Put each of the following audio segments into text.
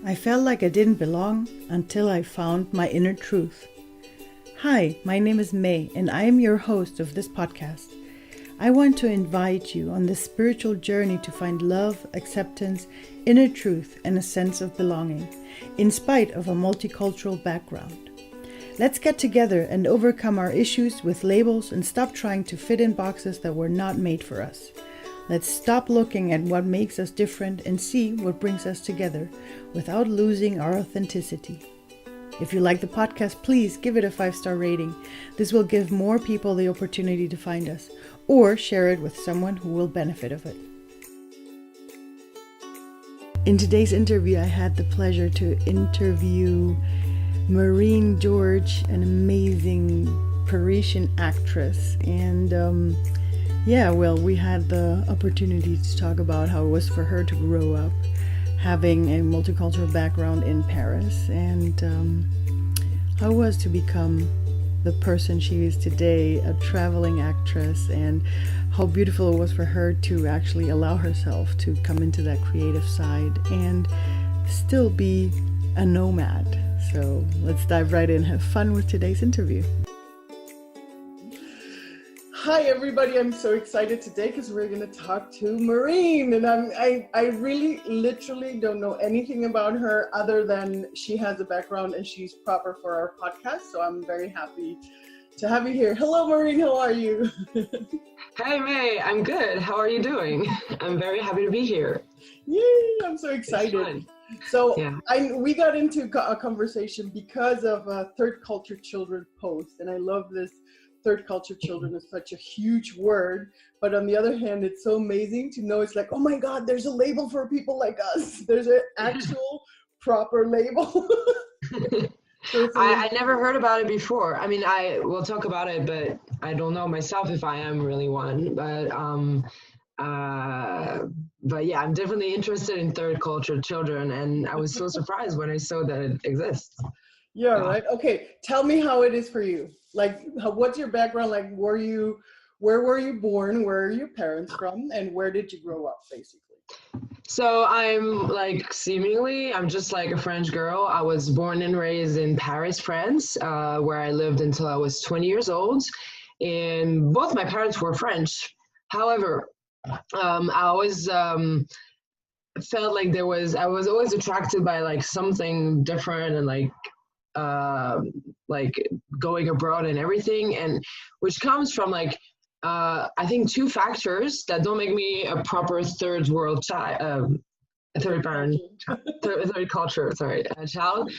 I felt like I didn't belong until I found my inner truth. Hi, my name is Mei, and I am your host of this podcast. I want to invite you on this spiritual journey to find love, acceptance, inner truth, and a sense of belonging, in spite of a multicultural background. Let's get together and overcome our issues with labels and stop trying to fit in boxes that were not made for us. Let's stop looking at what makes us different and see what brings us together without losing our authenticity. If you like the podcast, please give it a 5-star rating. This will give more people the opportunity to find us, or share it with someone who will benefit of it. In today's interview, I had the pleasure to interview Maureen George, an amazing Parisian actress, and we had the opportunity to talk about how it was for her to grow up having a multicultural background in Paris, and how it was to become the person she is today, a traveling actress, and how beautiful it was for her to actually allow herself to come into that creative side and still be a nomad. So let's dive right in, have fun with today's interview. Hi everybody, I'm so excited today because we're going to talk to Maureen, and I really literally don't know anything about her other than she has a background and she's proper for our podcast, so I'm very happy to have you here. Hello Maureen, how are you? Hi May, I'm good. How are you doing? I'm very happy to be here. Yay, I'm so excited. So we got into a conversation because of a Third Culture Children post, and I love this. Third culture children is such a huge word, but on the other hand, it's so amazing to know it's like, oh my God, there's a label for people like us. There's an actual proper label. So I never heard about it before. I mean, I will talk about it, but I don't know myself if I am really one. But yeah, I'm definitely interested in third culture children, and I was so surprised when I saw that it exists. Yeah, right. Okay, tell me how it is for you. Like, what's your background? Like, where were you born? Where are your parents from? And where did you grow up, basically? So I'm just like a French girl. I was born and raised in Paris, France, where I lived until I was 20 years old. And both my parents were French. However, I always felt like I was always attracted by like something different, and like going abroad and everything, and which comes from I think two factors that don't make me a proper third world child, third culture, child,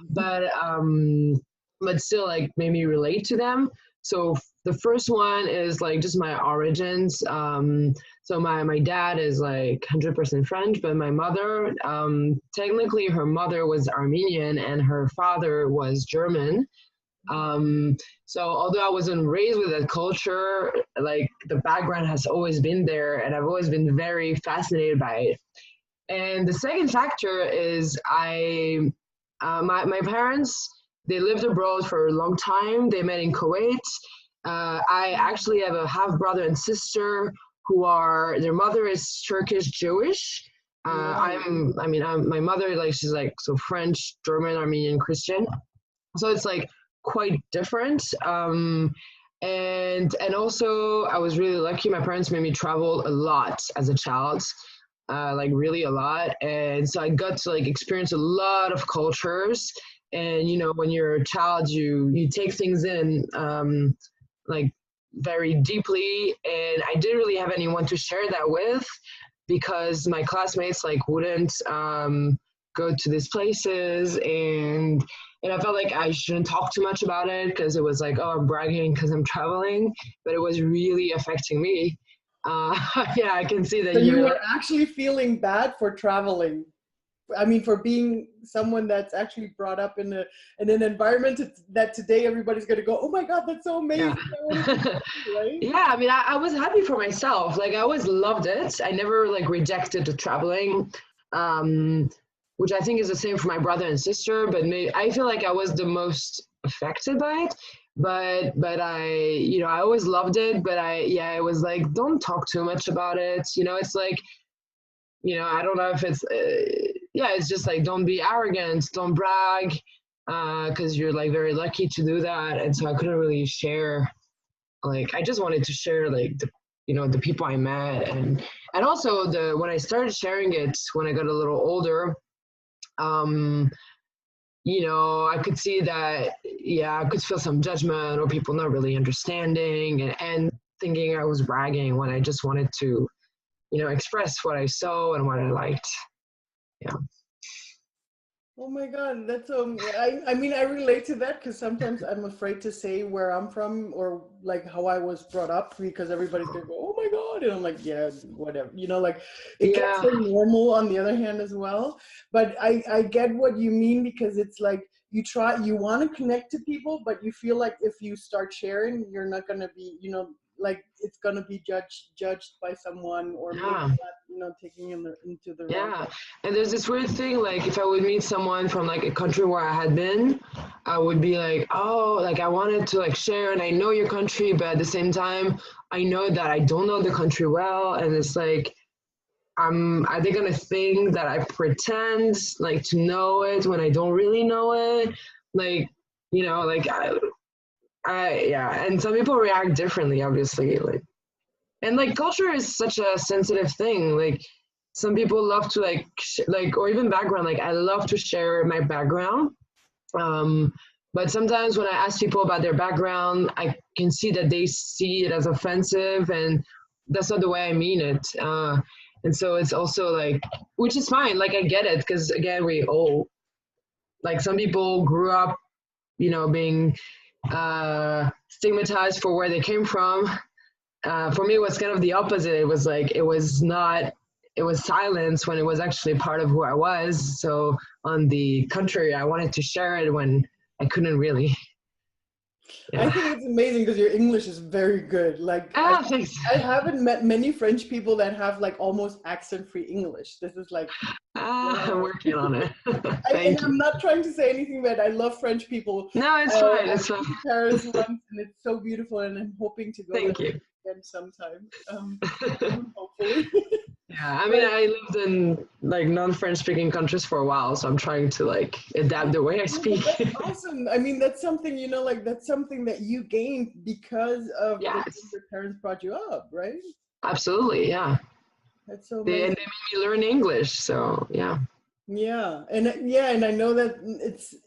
but still like made me relate to them. So the first one is like just my origins. So my dad is like 100% French, but my mother, technically her mother was Armenian and her father was German. So although I wasn't raised with that culture, like the background has always been there, and I've always been very fascinated by it. And the second factor is my parents, they lived abroad for a long time. They met in Kuwait. I actually have a half brother and sister their mother is Turkish Jewish. My mother, like, she's like, so French, German, Armenian, Christian. So it's like quite different. And also I was really lucky. My parents made me travel a lot as a child, like really a lot. And so I got to like experience a lot of cultures. And, you know, when you're a child, you take things in, like very deeply, and I didn't really have anyone to share that with because my classmates like wouldn't go to these places, and I felt like I shouldn't talk too much about it because it was like, oh, I'm bragging because I'm traveling, but it was really affecting me. Yeah, I can see that. So you were actually feeling bad for traveling. I mean, for being someone that's actually brought up in an environment that today everybody's going to go, oh my God, that's so amazing. Yeah. Right? Yeah, I mean, I was happy for myself. Like, I always loved it. I never like rejected the traveling, which I think is the same for my brother and sister. But I feel like I was the most affected by it. But I always loved it. But I was like, don't talk too much about it. You know, it's like, you know, I don't know if it's yeah, it's just like, don't be arrogant, don't brag, because you're like very lucky to do that. And so I couldn't really share, like, I just wanted to share like the people I met, and also when I started sharing it when I got a little older, I could see that, yeah, I could feel some judgment or people not really understanding and thinking I was bragging when I just wanted to, express what I saw and what I liked. Yeah. Oh my God, that's I mean, I relate to that because sometimes I'm afraid to say where I'm from or like how I was brought up because everybody's gonna go, oh my God, and I'm like, yeah, whatever, like it gets so normal on the other hand as well. But I get what you mean because it's like you want to connect to people, but you feel like if you start sharing, you're not gonna be, like it's gonna be judged by someone or maybe not, taking into the yeah. And there's this weird thing, like if I would meet someone from like a country where I had been, I would be like, oh, like I wanted to like share and I know your country, but at the same time I know that I don't know the country well, and it's like, are they gonna think that I pretend like to know it when I don't really know it? Like, like yeah, and some people react differently, obviously, like, and like culture is such a sensitive thing. Like some people love to like or even background. Like I love to share my background, but sometimes when I ask people about their background, I can see that they see it as offensive, and that's not the way I mean it. And so it's also like, which is fine. Like I get it, because again, we all, like some people grew up, being stigmatized for where they came from. For me, it was kind of the opposite. It was like, it was silence when it was actually part of who I was. So on the contrary, I wanted to share it when I couldn't really. Yeah. I think it's amazing because your English is very good. Like thanks. I haven't met many French people that have like almost accent-free English. This is like I'm working on it. And I'm not trying to say anything bad. I love French people. No, it's fine. It's fine. To Paris once, and it's so beautiful, and I'm hoping to go Thank there you. again sometime. Hopefully. Yeah, I mean, I lived in like non-French speaking countries for a while, so I'm trying to like adapt the way I speak. That's awesome. I mean, that's something, like that's something that you gained because of the way your parents brought you up, right? Absolutely, yeah. That's so amazing. And they made me learn English, so yeah. Yeah, and I know that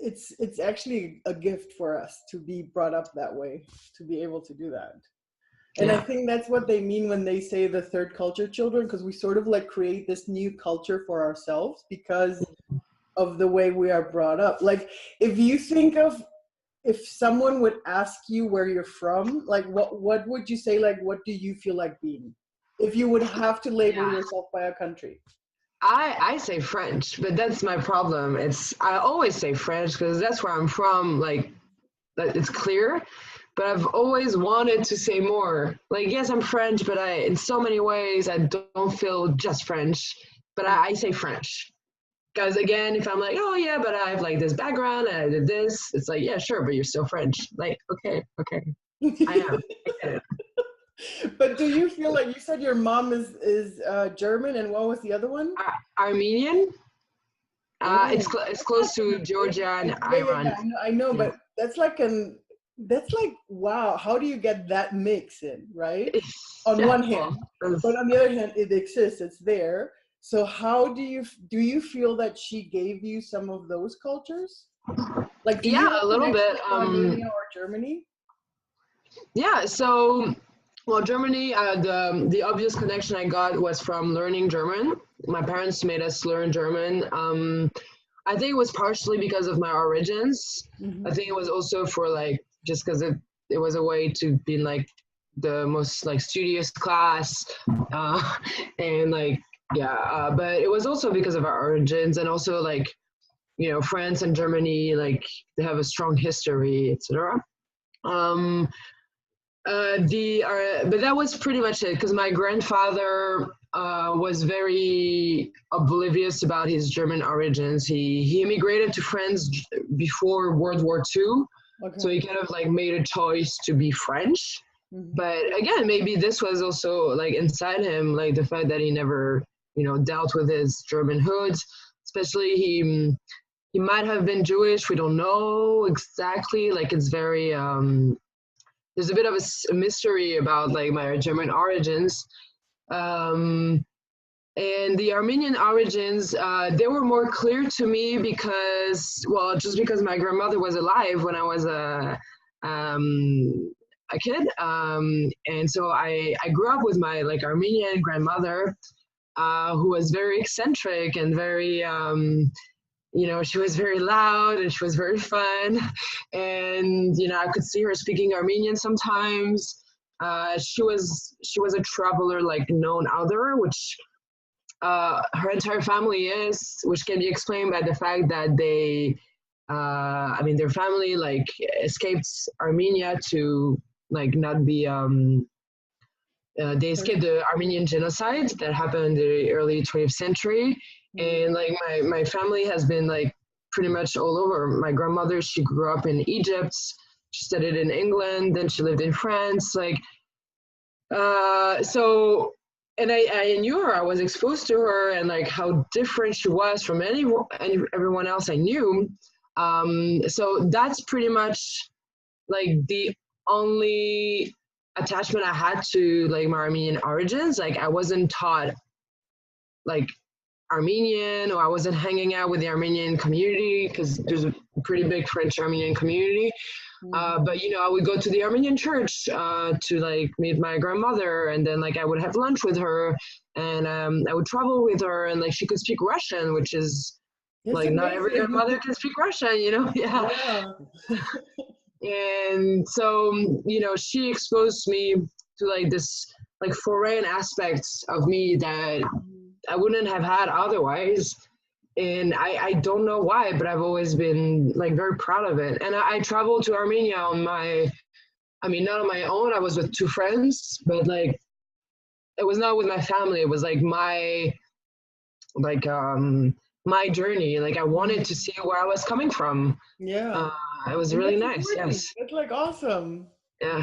it's actually a gift for us to be brought up that way, to be able to do that. And I think that's what they mean when they say the third culture children, because we sort of like create this new culture for ourselves because of the way we are brought up. Like if you think of, if someone would ask you where you're from, like what would you say? Like, what do you feel like being? If you would have to label yourself by a country. I say French, but that's my problem. I always say French because that's where I'm from. Like, it's clear. But I've always wanted to say more. Like, yes, I'm French, but in so many ways, I don't feel just French. But I say French. Because again, if I'm like, oh yeah, but I have like this background and I did this, it's like, yeah, sure, but you're still French. Like, okay. I am. I get it. But do you feel like, you said your mom is German, and what was the other one? Armenian. It's close to Georgia and Iran. Yeah, I know, but that's like wow, how do you get that mix in, right? On one hand, but on the other hand, it exists, it's there. So how do you feel that she gave you some of those cultures? Like, do you have a little bit. Armenia or Germany? Yeah, so well, Germany, the obvious connection I got was from learning German. My parents made us learn German. I think it was partially because of my origins. Mm-hmm. I think it was also for like, just because it was a way to be in like the most like studious class, and like, but it was also because of our origins, and also like, France and Germany, like they have a strong history, etc. But that was pretty much it, because my grandfather was very oblivious about his German origins. He immigrated to France before World War II, so he kind of like made a choice to be French. Mm-hmm. But again, maybe this was also like inside him, like the fact that he never, dealt with his German hoods. It's especially he might have been Jewish. We don't know exactly. Like it's very there's a bit of a mystery about like my German origins. And the Armenian origins, they were more clear to me because, well, just because my grandmother was alive when I was a kid, and so I grew up with my like Armenian grandmother, who was very eccentric and very she was very loud and she was very fun, and I could see her speaking Armenian sometimes. She was a traveler, like known other, which her entire family is, which can be explained by the fact that they, their family like escaped Armenia to like not be, they escaped the Armenian genocide that happened in the early 20th century. And like my family has been like pretty much all over. My grandmother, she grew up in Egypt, she studied in England, then she lived in France, like, so, and I knew her, I was exposed to her and like how different she was from everyone else I knew. So that's pretty much like the only attachment I had to like my Armenian origins. Like I wasn't taught like Armenian, or I wasn't hanging out with the Armenian community because there's a pretty big French Armenian community. But I would go to the Armenian church to like meet my grandmother, and then like I would have lunch with her, and I would travel with her, and like she could speak Russian, which is like amazing. Not every grandmother can speak Russian, yeah. And so she exposed me to like this like foreign aspects of me that I wouldn't have had otherwise. And I don't know why, but I've always been like very proud of it. And I traveled to Armenia on not on my own. I was with two friends, but like it was not with my family. It was like my journey. Like I wanted to see where I was coming from. Yeah. It was really nice. Yes. That's like awesome. Yeah.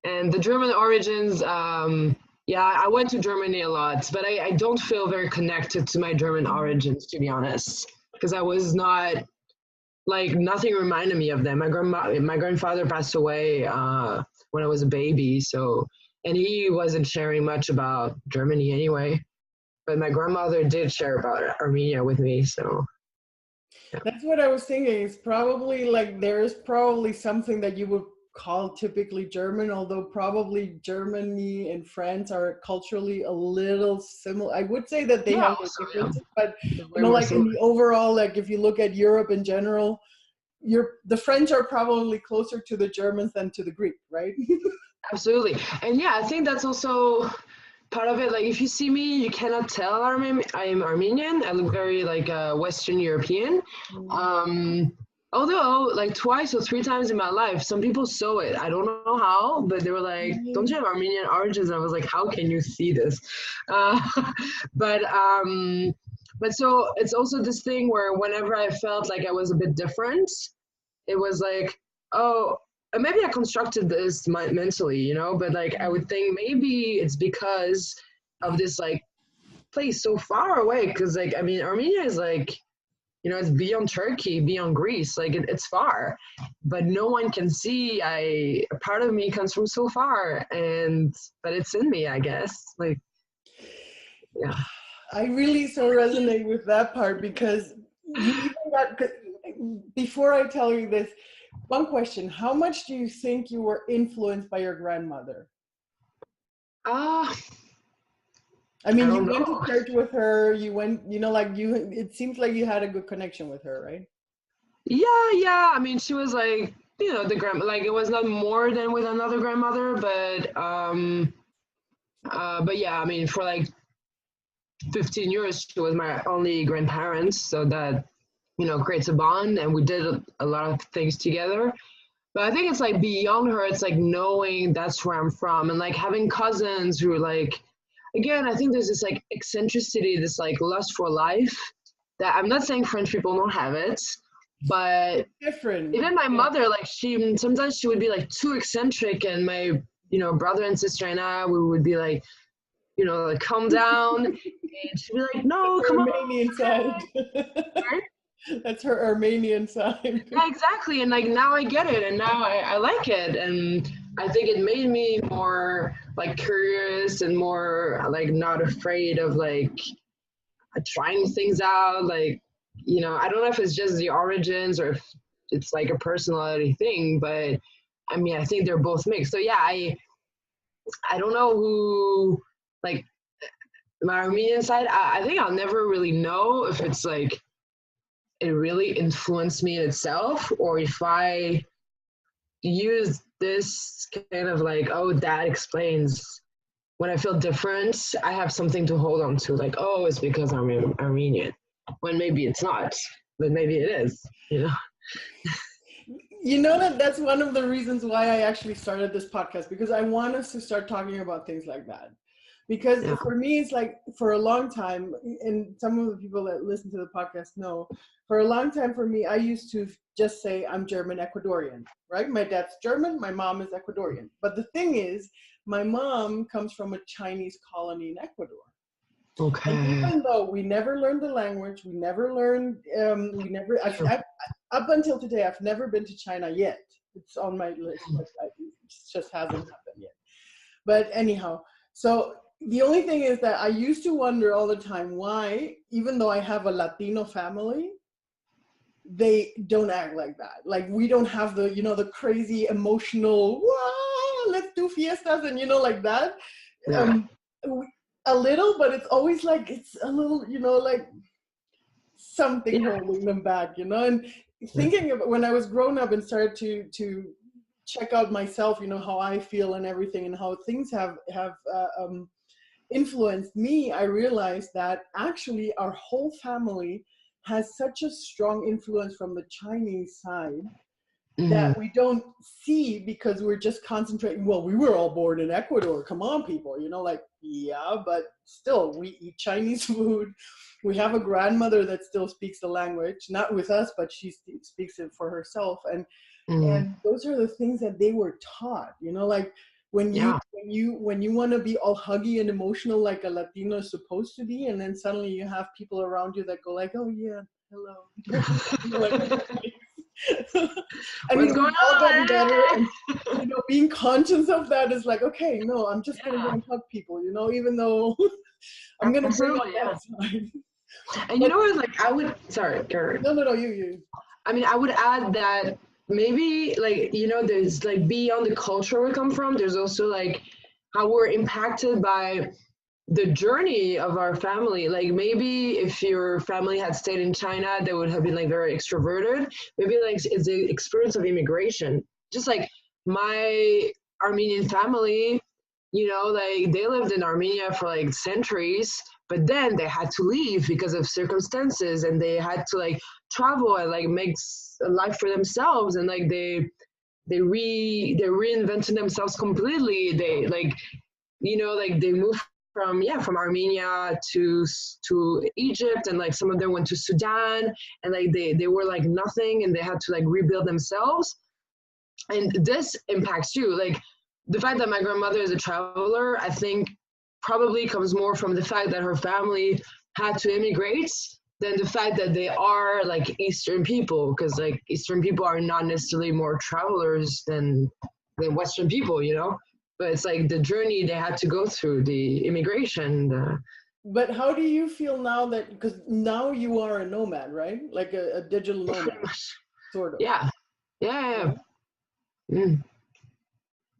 And the German origins, I went to Germany a lot, but I don't feel very connected to my German origins, to be honest, because I was not, like, nothing reminded me of them. My grandfather passed away when I was a baby, and he wasn't sharing much about Germany anyway, but my grandmother did share about Armenia with me, so. Yeah. That's what I was thinking. It's probably like there's probably something that you would call typically German, although probably Germany and France are culturally a little similar. I would say that they have differences, but like in the overall, like if you look at Europe in general, the French are probably closer to the Germans than to the Greek, right? Absolutely. And yeah, I think that's also part of it. Like if you see me, you cannot tell I am Armenian. I look very like Western European. Although, like twice or three times in my life, some people saw it. I don't know how, but they were like, "Don't you have Armenian origins?" And I was like, "How can you see this?" But so it's also this thing where whenever I felt like I was a bit different, it was like, oh, maybe I constructed this mentally, but like I would think maybe it's because of this like place so far away. Because like Armenia is like, it's beyond Turkey, beyond Greece, like it's far, but no one can see. A part of me comes from so far, but it's in me, I guess. Like, yeah. I really so resonate with that part because before I tell you this, one question: how much do you think you were influenced by your grandmother? You went to church with her, you went, it seems like you had a good connection with her, right? Yeah. She was like, the grandma, like it was not more than with another grandmother, but yeah, for like 15 years, she was my only grandparents. So that, creates a bond, and we did a lot of things together. But I think it's like beyond her, it's like knowing that's where I'm from, and like having cousins who are like, again, I think there's this like eccentricity, this like lust for life that I'm not saying French people don't have it, but different. Even my mother, like sometimes she would be like too eccentric, and my, brother and sister and I, we would be like, like calm down. And she'd be like, no, That's come her on. Armenian side. Right? That's her Armenian side. Yeah, exactly. And like now I get it, and now I like it, and I think it made me more like curious and more like not afraid of like trying things out. Like, I don't know if it's just the origins or if it's like a personality thing, but I mean, I think they're both mixed. So yeah, I don't know who, like, my Armenian side, I think I'll never really know if it's like it really influenced me in itself, or if I use this kind of like, oh, that explains when I feel different, I have something to hold on to, like, oh, it's because I'm Armenian, when maybe it's not, but maybe it is. You know that's one of the reasons why I actually started this podcast, because I want us to start talking about things like that. Because for me, it's like for a long time, and some of the people that listen to the podcast know, for a long time for me, I used to just say I'm German Ecuadorian, right? My dad's German, my mom is Ecuadorian. But the thing is, my mom comes from a Chinese colony in Ecuador. Okay. And even though we never learned the language, we never learned, up until today, I've never been to China yet. It's on my list, but it just hasn't happened yet. But anyhow, so the only thing is that I used to wonder all the time why, even though I have a Latino family, they don't act like that. Like we don't have the, the crazy emotional, wow, let's do fiestas and, like that. Yeah. A little, but it's always like, it's a little, like something holding them back, and thinking about when I was grown up and started to check out myself, how I feel and everything and how things have influenced me, I realized that actually our whole family has such a strong influence from the Chinese side that we don't see because we're just concentrating, well, we were all born in Ecuador, come on people, yeah, but still we eat Chinese food. We have a grandmother that still speaks the language, not with us, but she speaks it for herself. And those are the things that they were taught, like when you want to be all huggy and emotional like a Latino is supposed to be, and then suddenly you have people around you that go like, oh yeah, hello. I mean, we've all gotten better, and being conscious of that is like, okay, no, I'm just gonna go and hug people, even though I'm gonna bring up that side. And you know what? Like, I would. Sorry, Karen. No, you. I mean, I would add that maybe, like, there's like beyond the culture we come from. There's also like how we're impacted by the journey of our family. Like maybe if your family had stayed in China, they would have been like very extroverted. Maybe like it's the experience of immigration. Just like my Armenian family, like they lived in Armenia for like centuries, but then they had to leave because of circumstances, and they had to like travel and like make a life for themselves, and like they reinvented themselves completely. They like like they moved from Armenia to Egypt, and like some of them went to Sudan, and like they were like nothing, and they had to like rebuild themselves. And this impacts you. Like the fact that my grandmother is a traveler, I think probably comes more from the fact that her family had to immigrate than the fact that they are like Eastern people, because like Eastern people are not necessarily more travelers than Western people, but it's like the journey they had to go through, the immigration. But how do you feel now that, because now you are a nomad, right? Like a digital nomad, sort of. Yeah.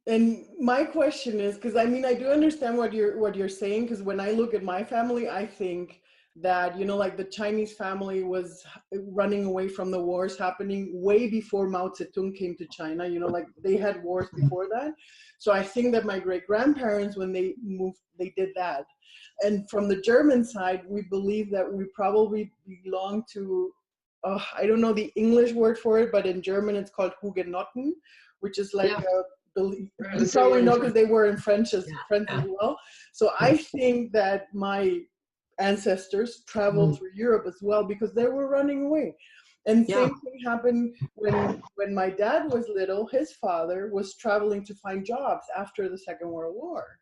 And my question is, because I mean, I do understand what you're saying, because when I look at my family, I think that, like the Chinese family was running away from the wars happening way before Mao Zedong came to China, like they had wars before that. So I think that my great-grandparents, when they moved, they did that. And from the German side, we believe that we probably belong to, I don't know the English word for it, but in German it's called Hugenotten, which is like you probably know because they were in French as well. So I think that my ancestors traveled through Europe as well because they were running away. And same thing happened when my dad was little. His father was traveling to find jobs after the Second World War.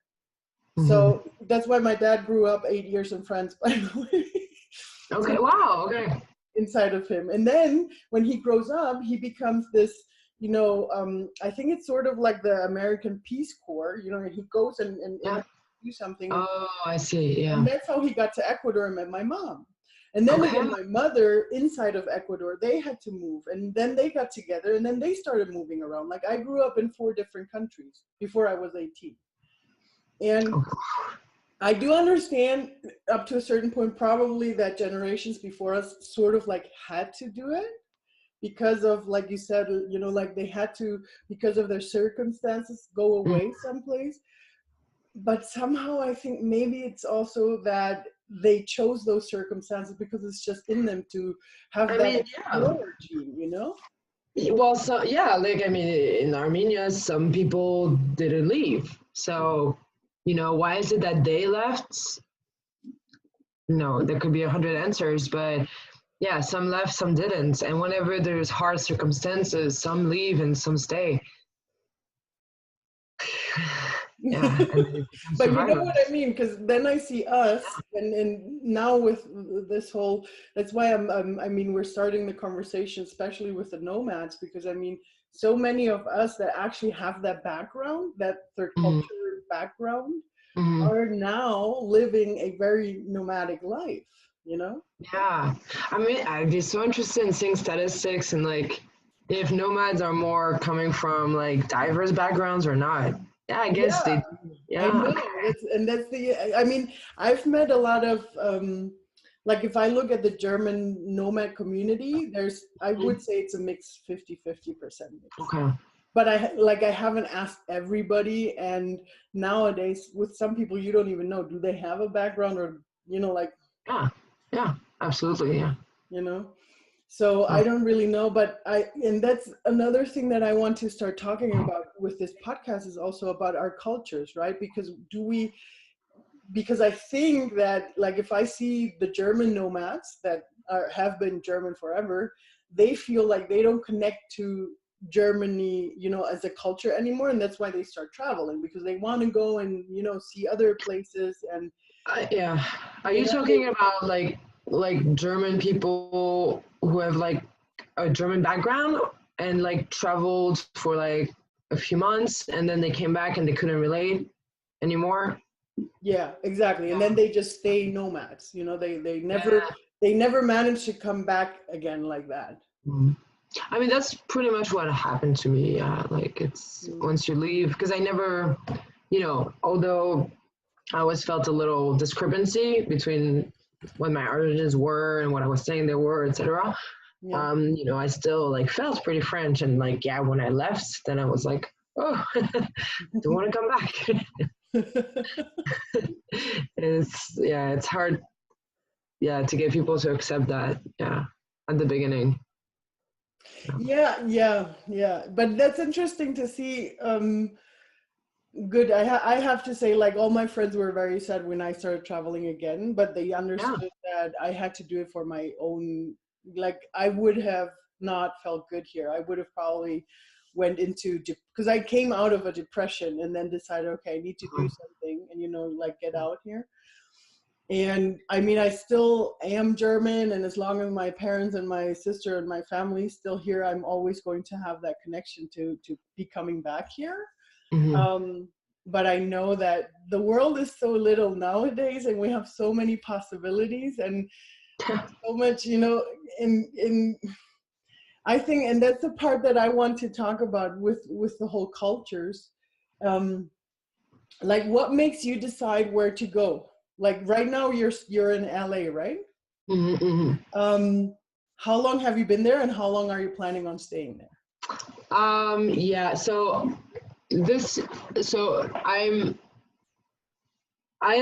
So That's why my dad grew up 8 years in France, by the way. Okay, wow, okay. Inside of him. And then when he grows up, he becomes this, I think it's sort of like the American Peace Corps, he goes and do something. Oh, I see, yeah. And that's how he got to Ecuador and met my mom. And then again, my mother, inside of Ecuador, they had to move. And then they got together and then they started moving around. Like I grew up in 4 different countries before I was 18. And I do understand up to a certain point, probably that generations before us sort of like had to do it because of, like you said, like they had to, because of their circumstances, go away someplace. But somehow I think maybe it's also that they chose those circumstances because it's just in them to have that explorer gene, Well, so yeah, like I mean, in Armenia, some people didn't leave. So, why is it that they left? No, there could be 100 answers, but yeah, some left, some didn't. And whenever there's hard circumstances, some leave and some stay. Yeah, but you know what I mean, because then I see us, and now with this whole, that's why we're starting the conversation, especially with the nomads, because I mean, so many of us that actually have that background, that third culture background, are now living a very nomadic life, Yeah, I mean, I'd be so interested in seeing statistics and like if nomads are more coming from like diverse backgrounds or not. Yeah, I guess they. Yeah, I know. I've met a lot of like if I look at the German nomad community, I would say it's a mix 50-50%. Okay. But I haven't asked everybody, and nowadays with some people you don't even know, do they have a background or like. Yeah, absolutely, yeah. So I don't really know, but and that's another thing that I want to start talking about with this podcast is also about our cultures, right? Because I think that like if I see the German nomads that have been German forever, they feel like they don't connect to Germany, as a culture anymore, and that's why they start traveling because they want to go and see other places and. Yeah, are you talking about like German people who have like a German background and like traveled for like a few months and then they came back and they couldn't relate anymore? Yeah, exactly. And then they just stay nomads. They never managed to come back again like that. I mean, that's pretty much what happened to me. Yeah, like it's once you leave, because I never, although I always felt a little discrepancy between what my origins were and what I was saying they were, etc. Yeah. I still like felt pretty French, and like when I left, then I was like, oh, don't want to come back. It's hard, to get people to accept that, at the beginning. Yeah. But that's interesting to see. Good. I have to say, like all my friends were very sad when I started traveling again, but they understood that I had to do it for my own. Like I would have not felt good here. I would have probably went into because I came out of a depression and then decided, okay, I need to do something and like get out here. And I mean, I still am German, and as long as my parents and my sister and my family still here, I'm always going to have that connection to be coming back here. But I know that the world is so little nowadays and we have so many possibilities and so much, in I think, and that's the part that I want to talk about with the whole cultures. Like what makes you decide where to go? Like right now you're in LA, right? How long have you been there and how long are you planning on staying there? I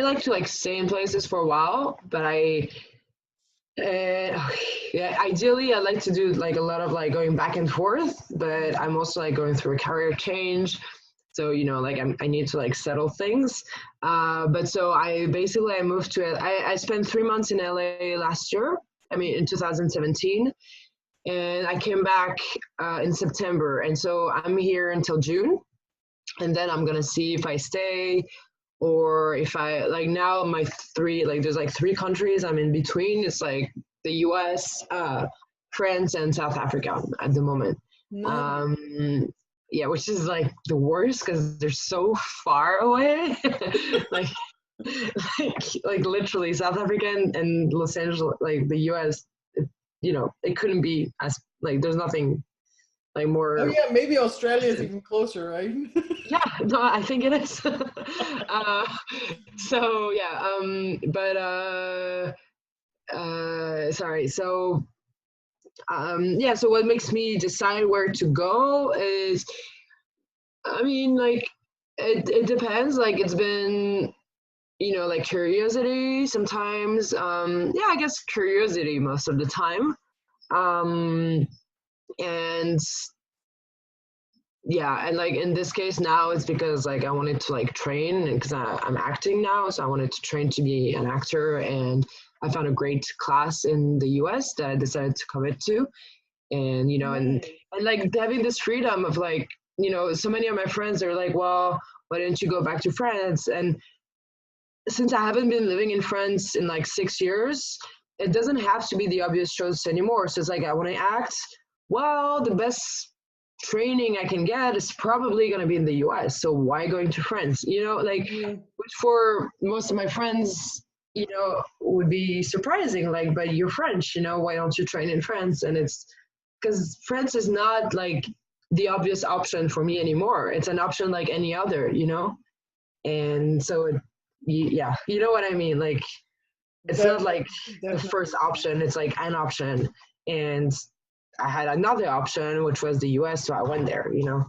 like to like stay in places for a while, but ideally I like to do like a lot of like going back and forth, but I'm also like going through a career change. So, like I need to like settle things. But so I moved to it. I spent 3 months in LA last year. I mean, in 2017. And I came back in September. And so I'm here until June. And then I'm going to see if I stay or if I like now my three, like there's like three countries I'm in between. It's like the US, France, and South Africa at the moment. Nice. Yeah, which is like the worst because they're so far away. like, like literally South Africa and Los Angeles, like the US, it couldn't be as like there's nothing like Oh more. yeah, maybe Australia is even closer, right? Yeah, no, I think it is. So yeah, sorry. So yeah. So what makes me decide where to go is, I mean, like it depends. Like it's been, like curiosity sometimes. Yeah, I guess curiosity most of the time. And yeah, and like in this case now it's because like I wanted to like train because I'm acting now, so I wanted to train to be an actor, and I found a great class in the US that I decided to commit to. And and like having this freedom of like, so many of my friends are like, well, why didn't you go back to France? And since I haven't been living in France in like 6 years, it doesn't have to be the obvious choice anymore. So it's like I want to act, well, the best training I can get is probably going to be in the US. So why going to France? Like, which for most of my friends, would be surprising. Like, but you're French, why don't you train in France? And it's because France is not like the obvious option for me anymore. It's an option like any other, And so, yeah, you know what I mean? Like, it's not like the first option, it's like an option. And I had another option, which was the US, so I went there, Yeah,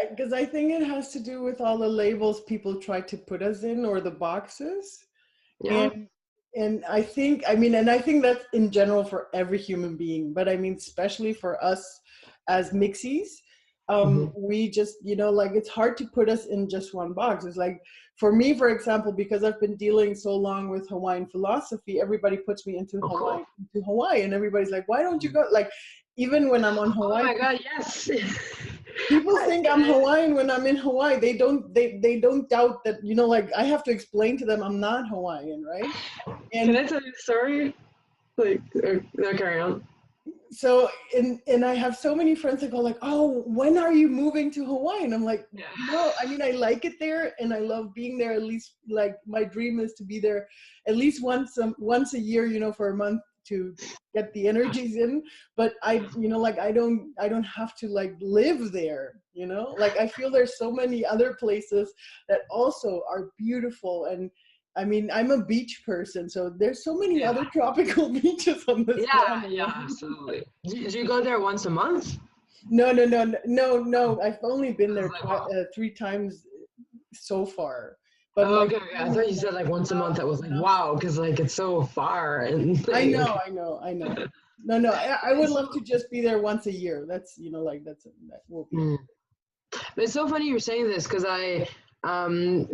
because I think it has to do with all the labels people try to put us in, or the boxes. Yeah. And I think, and I think that's in general for every human being, but I mean, especially for us as mixys, we just, like it's hard to put us in just one box. It's like, for me, for example, because I've been dealing so long with Hawaiian philosophy, everybody puts me into Hawaii, and everybody's like, why don't you go? Like, even when I'm on Hawaii. Oh my God, yes. People think I'm Hawaiian when I'm in Hawaii. They don't doubt that, like I have to explain to them I'm not Hawaiian, right? And can I tell you a story? Like, no, carry on. So, and I have so many friends that go like, oh, when are you moving to Hawaii? And I'm like, no, I mean, I like it there and I love being there. At least, like, my dream is to be there at least once a year, for a month to get the energies in. But I don't have to like live there, like I feel there's so many other places that also are beautiful. And I mean, I'm a beach person, so there's so many other tropical beaches on this planet. Yeah, absolutely. Do you go there once a month? No. I've only been there 3 times so far. But okay. I thought you said like once a month. I was like, wow, because like it's so far. And I know. No. I would love to just be there once a year. That's that will be. It's so funny you're saying this because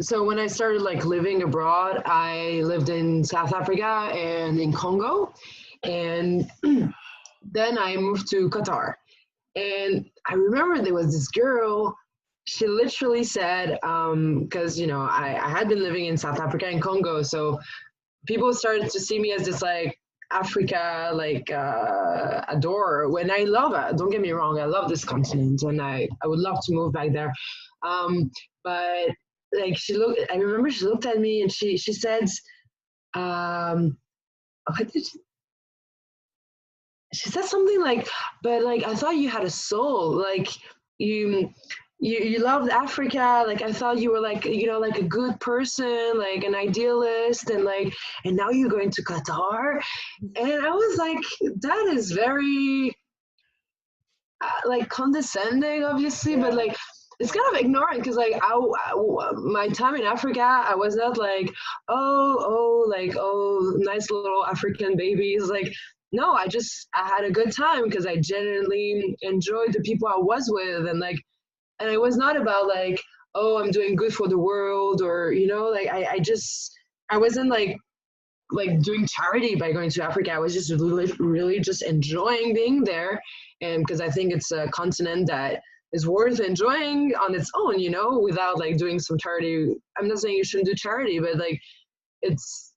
so when I started like living abroad, I lived in South Africa and in Congo, and then I moved to Qatar. And I remember there was this girl, she literally said, because, I had been living in South Africa and Congo, so people started to see me as this like Africa, like adorer, when I love it. Don't get me wrong, I love this continent and I would love to move back there. But like I remember she looked at me and she said, what did she said something like, but like, I thought you had a soul, like you loved Africa, like I thought you were like, like a good person, like an idealist, and now you're going to Qatar. And I was like, that is very like condescending, obviously, but like it's kind of ignorant because like my time in Africa, I was not like, oh, nice little African babies. Like, no, I had a good time because I genuinely enjoyed the people I was with, and it was not about like, oh, I'm doing good for the world, or like I wasn't like doing charity by going to Africa. I was just really just enjoying being there, and because I think it's a continent that is worth enjoying on its own, you know, without like doing some charity. I'm not saying you shouldn't do charity, but like it's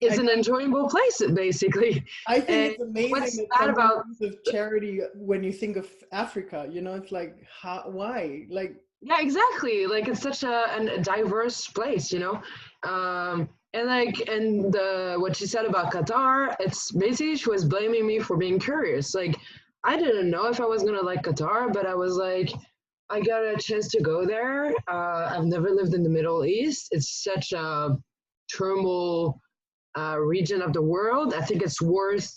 an enjoyable place basically. I think And it's amazing what's that that someone about? thinks of charity when you think of Africa. You know, it's like, why? Like, Yeah, exactly. Like it's such a diverse place, you know. And like, and what she said about Qatar, it's basically she was blaming me for being curious. Like, I didn't know if I was gonna like Qatar, but I was like, I got a chance to go there. I've never lived in the Middle East. It's such a turmoil region of the world. I think it's worth,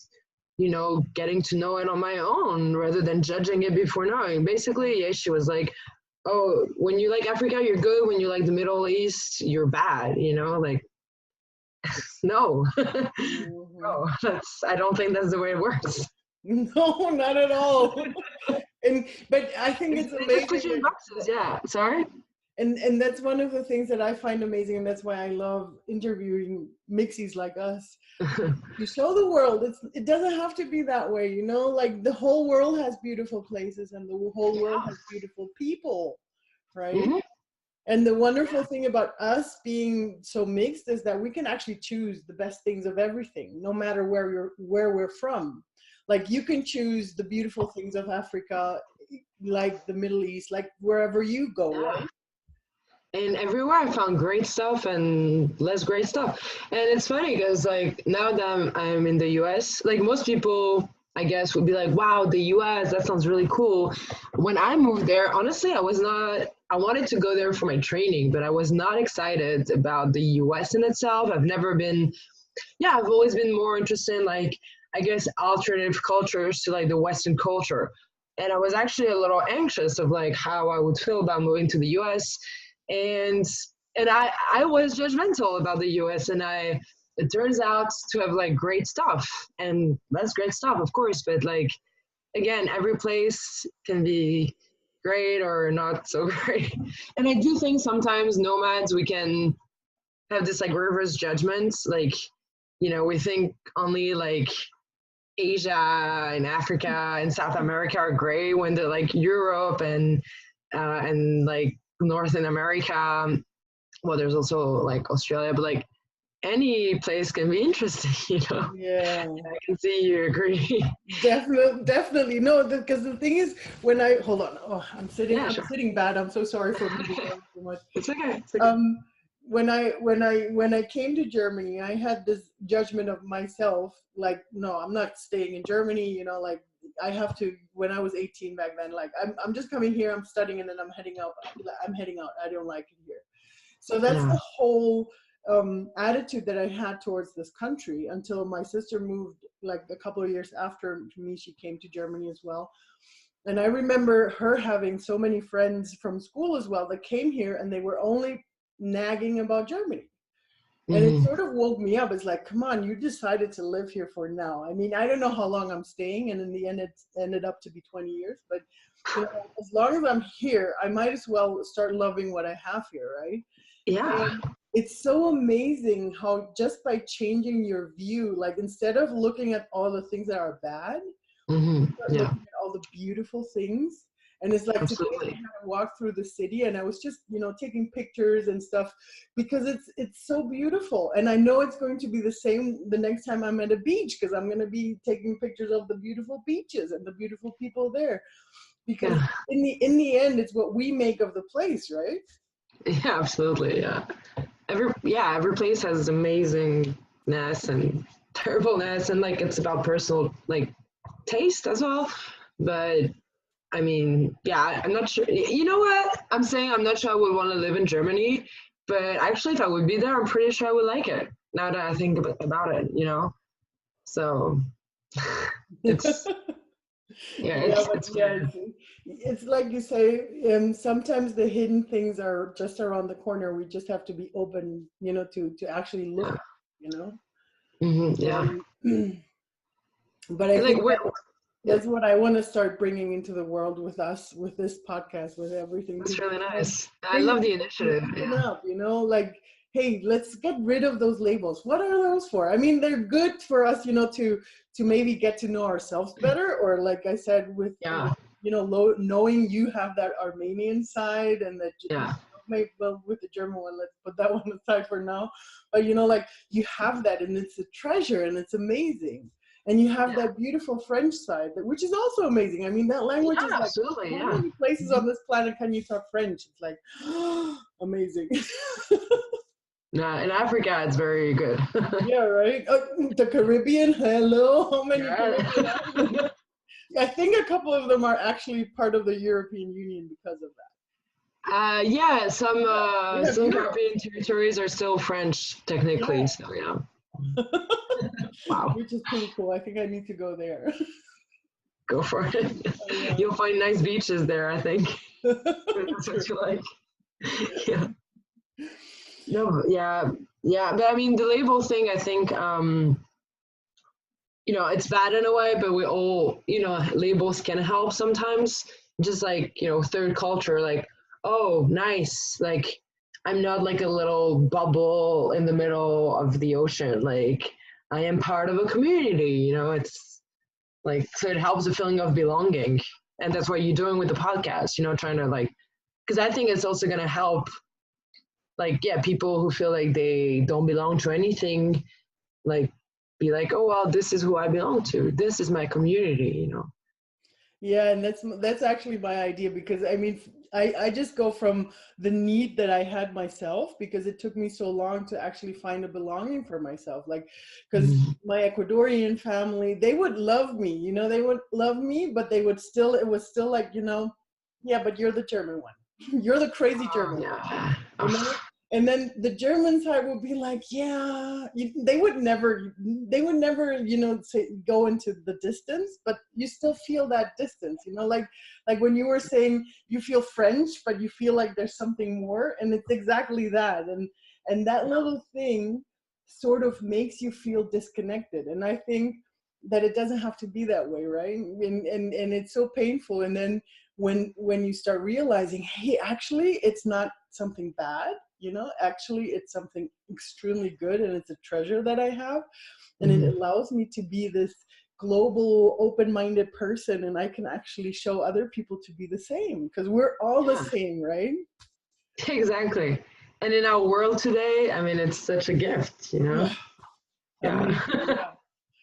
you know, getting to know it on my own rather than judging it before knowing. Basically, yeah, she was like, oh, when you like Africa, you're good. When you like the Middle East, you're bad. You know, like no, no, I don't think that's the way it works. no, not at all. But I think it's They just put amazing. you in boxes. Yeah, sorry. And that's one of the things that I find amazing, and that's why I love interviewing mixys like us. You show the world. It doesn't have to be that way, you know. Like the whole world has beautiful places, and the whole world has beautiful people, right? Mm-hmm. And the wonderful thing about us being so mixed is that we can actually choose the best things of everything, no matter where we're from. Like you can choose the beautiful things of Africa, like the Middle East, like wherever you go, right? And everywhere I found great stuff and less great stuff. And it's funny because like now that I'm in the US, like most people I guess would be like, wow, the US, that sounds really cool. When I moved there, honestly, I wanted to go there for my training, but I was not excited about the US in itself. I've always been more interested in like, I guess, alternative cultures to like the Western culture. And I was actually a little anxious of like how I would feel about moving to the US. And I was judgmental about the US, and it turns out to have like great stuff, and that's great stuff, of course, but like again, every place can be great or not so great. And I do think sometimes nomads, we can have this like reverse judgments, like, you know, we think only like Asia and Africa and South America are great, when they're like Europe and like Northern America. Well, there's also like Australia, but like any place can be interesting, you know. Yeah, I can see you agree. definitely. No, because the thing is, when I hold on, oh, I'm Sure. sitting bad. I'm so sorry for moving around so much. It's okay. It's okay. When I came to Germany, I had this judgment of myself, like, no, I'm not staying in Germany, you know, like I have to. When I was 18 back then, like I'm just coming here, I'm studying, and then I'm heading out. I don't like it here. So that's the whole attitude that I had towards this country until my sister moved like a couple of years after me. She came to Germany as well. And I remember her having so many friends from school as well that came here, and they were only nagging about Germany. And it sort of woke me up. It's like, come on, you decided to live here for now. I mean, I don't know how long I'm staying, and in the end, it ended up to be 20 years. But you know, as long as I'm here, I might as well start loving what I have here, right? Yeah. And it's so amazing how just by changing your view, like instead of looking at all the things that are bad, looking at all the beautiful things. And it's like today I kind of walked through the city, and I was just, you know, taking pictures and stuff because it's so beautiful. And I know it's going to be the same the next time I'm at a beach, because I'm going to be taking pictures of the beautiful beaches and the beautiful people there. Because in the end, it's what we make of the place, right? Yeah, absolutely. Yeah. Every place has amazingness and terribleness, and like it's about personal like taste as well. But I mean, yeah, I'm not sure. You know what? I'm saying I'm not sure I would want to live in Germany, but actually, if I would be there, I'm pretty sure I would like it. Now that I think about it, you know. So it's it's like you say. Sometimes the hidden things are just around the corner. We just have to be open, you know, to actually look, you know. But I think that's what I want to start bringing into the world with us, with this podcast, with everything. That's really nice. I love the initiative. Up, you know, like, hey, let's get rid of those labels. What are those for? I mean, they're good for us, you know, to maybe get to know ourselves better, or like I said, with you know, knowing you have that Armenian side and that, Yeah. maybe, well, with the German one, let's put that one aside for now. But, you know, like you have that and it's a treasure and it's amazing. And you have that beautiful French side, which is also amazing. I mean, that language is like, absolutely, how many places on this planet can you talk French? It's like, amazing. Nah, in Africa, it's very good. Yeah, right? The Caribbean, hello. How many Caribbean Yeah. islands? I think a couple of them are actually part of the European Union because of that. Yeah, some Yeah, some Europe. Caribbean territories are still French technically. Yeah. So yeah. Wow, Which is pretty cool. I think I need to go there. go for it. Yeah. You'll find nice beaches there, I think. That's what you like. Yeah. No, yeah. But I mean, the label thing, I think, you know, it's bad in a way, but we all, you know, labels can help sometimes. Just like, you know, third culture, like, oh, nice. Like, I'm not like a little bubble in the middle of the ocean. Like, I am part of a community, you know, it's like, so it helps the feeling of belonging. And that's what you're doing with the podcast, you know, trying to like, because I think it's also going to help, like, yeah, people who feel like they don't belong to anything, like, be like, oh, well, this is who I belong to. This is my community, you know. Yeah, and that's actually my idea, because I mean, I just go from the need that I had myself, because it took me so long to actually find a belonging for myself. Like, because my Ecuadorian family, they would love me, you know, they would love me, but they would still, it was still like, you know, yeah, but you're the German one. You're the crazy German one. You know? And then the German side would be like, yeah, they would never, you know, say, go into the distance, but you still feel that distance, you know, like when you were saying you feel French, but you feel like there's something more, and it's exactly that. And that little thing sort of makes you feel disconnected. And I think that it doesn't have to be that way, right? And it's so painful. And then when you start realizing, hey, actually, it's not something bad, you know, actually it's something extremely good, and it's a treasure that I have, and it allows me to be this global open-minded person, and I can actually show other people to be the same, because we're all the same, right? Exactly. And in our world today, I mean, it's such a gift, you know.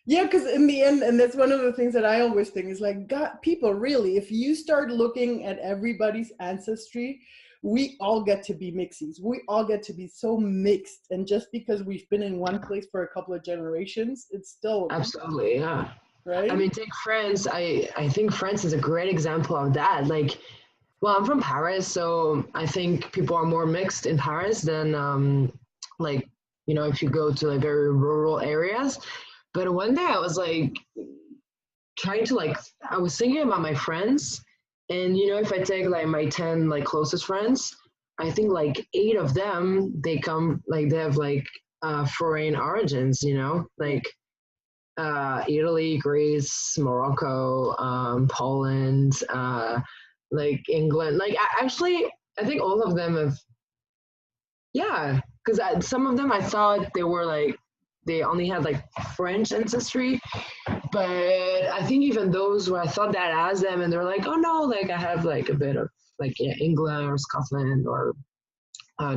Yeah, because in the end, and that's one of the things that I always think is like, God, people, really, if you start looking at everybody's ancestry, we all get to be mixys. We all get to be so mixed. And just because we've been in one place for a couple of generations, it's still Absolutely, yeah. right. I mean, take France. I think France is a great example of that. Like, well, I'm from Paris, so I think people are more mixed in Paris than like, you know, if you go to like very rural areas. But one day I was like trying to like, I was thinking about my friends, and you know, if I take like my 10 like closest friends, I think like 8 of them, they come like, they have like foreign origins, you know, like Italy, Greece, Morocco, Poland, like England. Like actually, I think all of them have, yeah, because some of them I thought they were like, they only had like French ancestry, but I think even those where I thought that as them, and they're like, oh no, like I have like a bit of like, yeah, England or Scotland or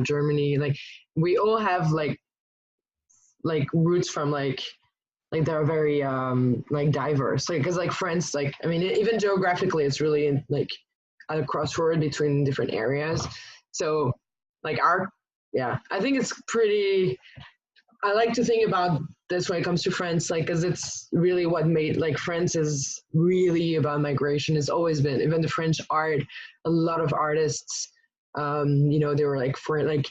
Germany. Like we all have like roots from like they're very like diverse, like because like France, like I mean even geographically it's really like at a crossroad between different areas. So like our, yeah, I think it's pretty, I like to think about this when it comes to France, like because it's really what made like France is really about migration. It's always been, even the French art, a lot of artists, you know, they were like for like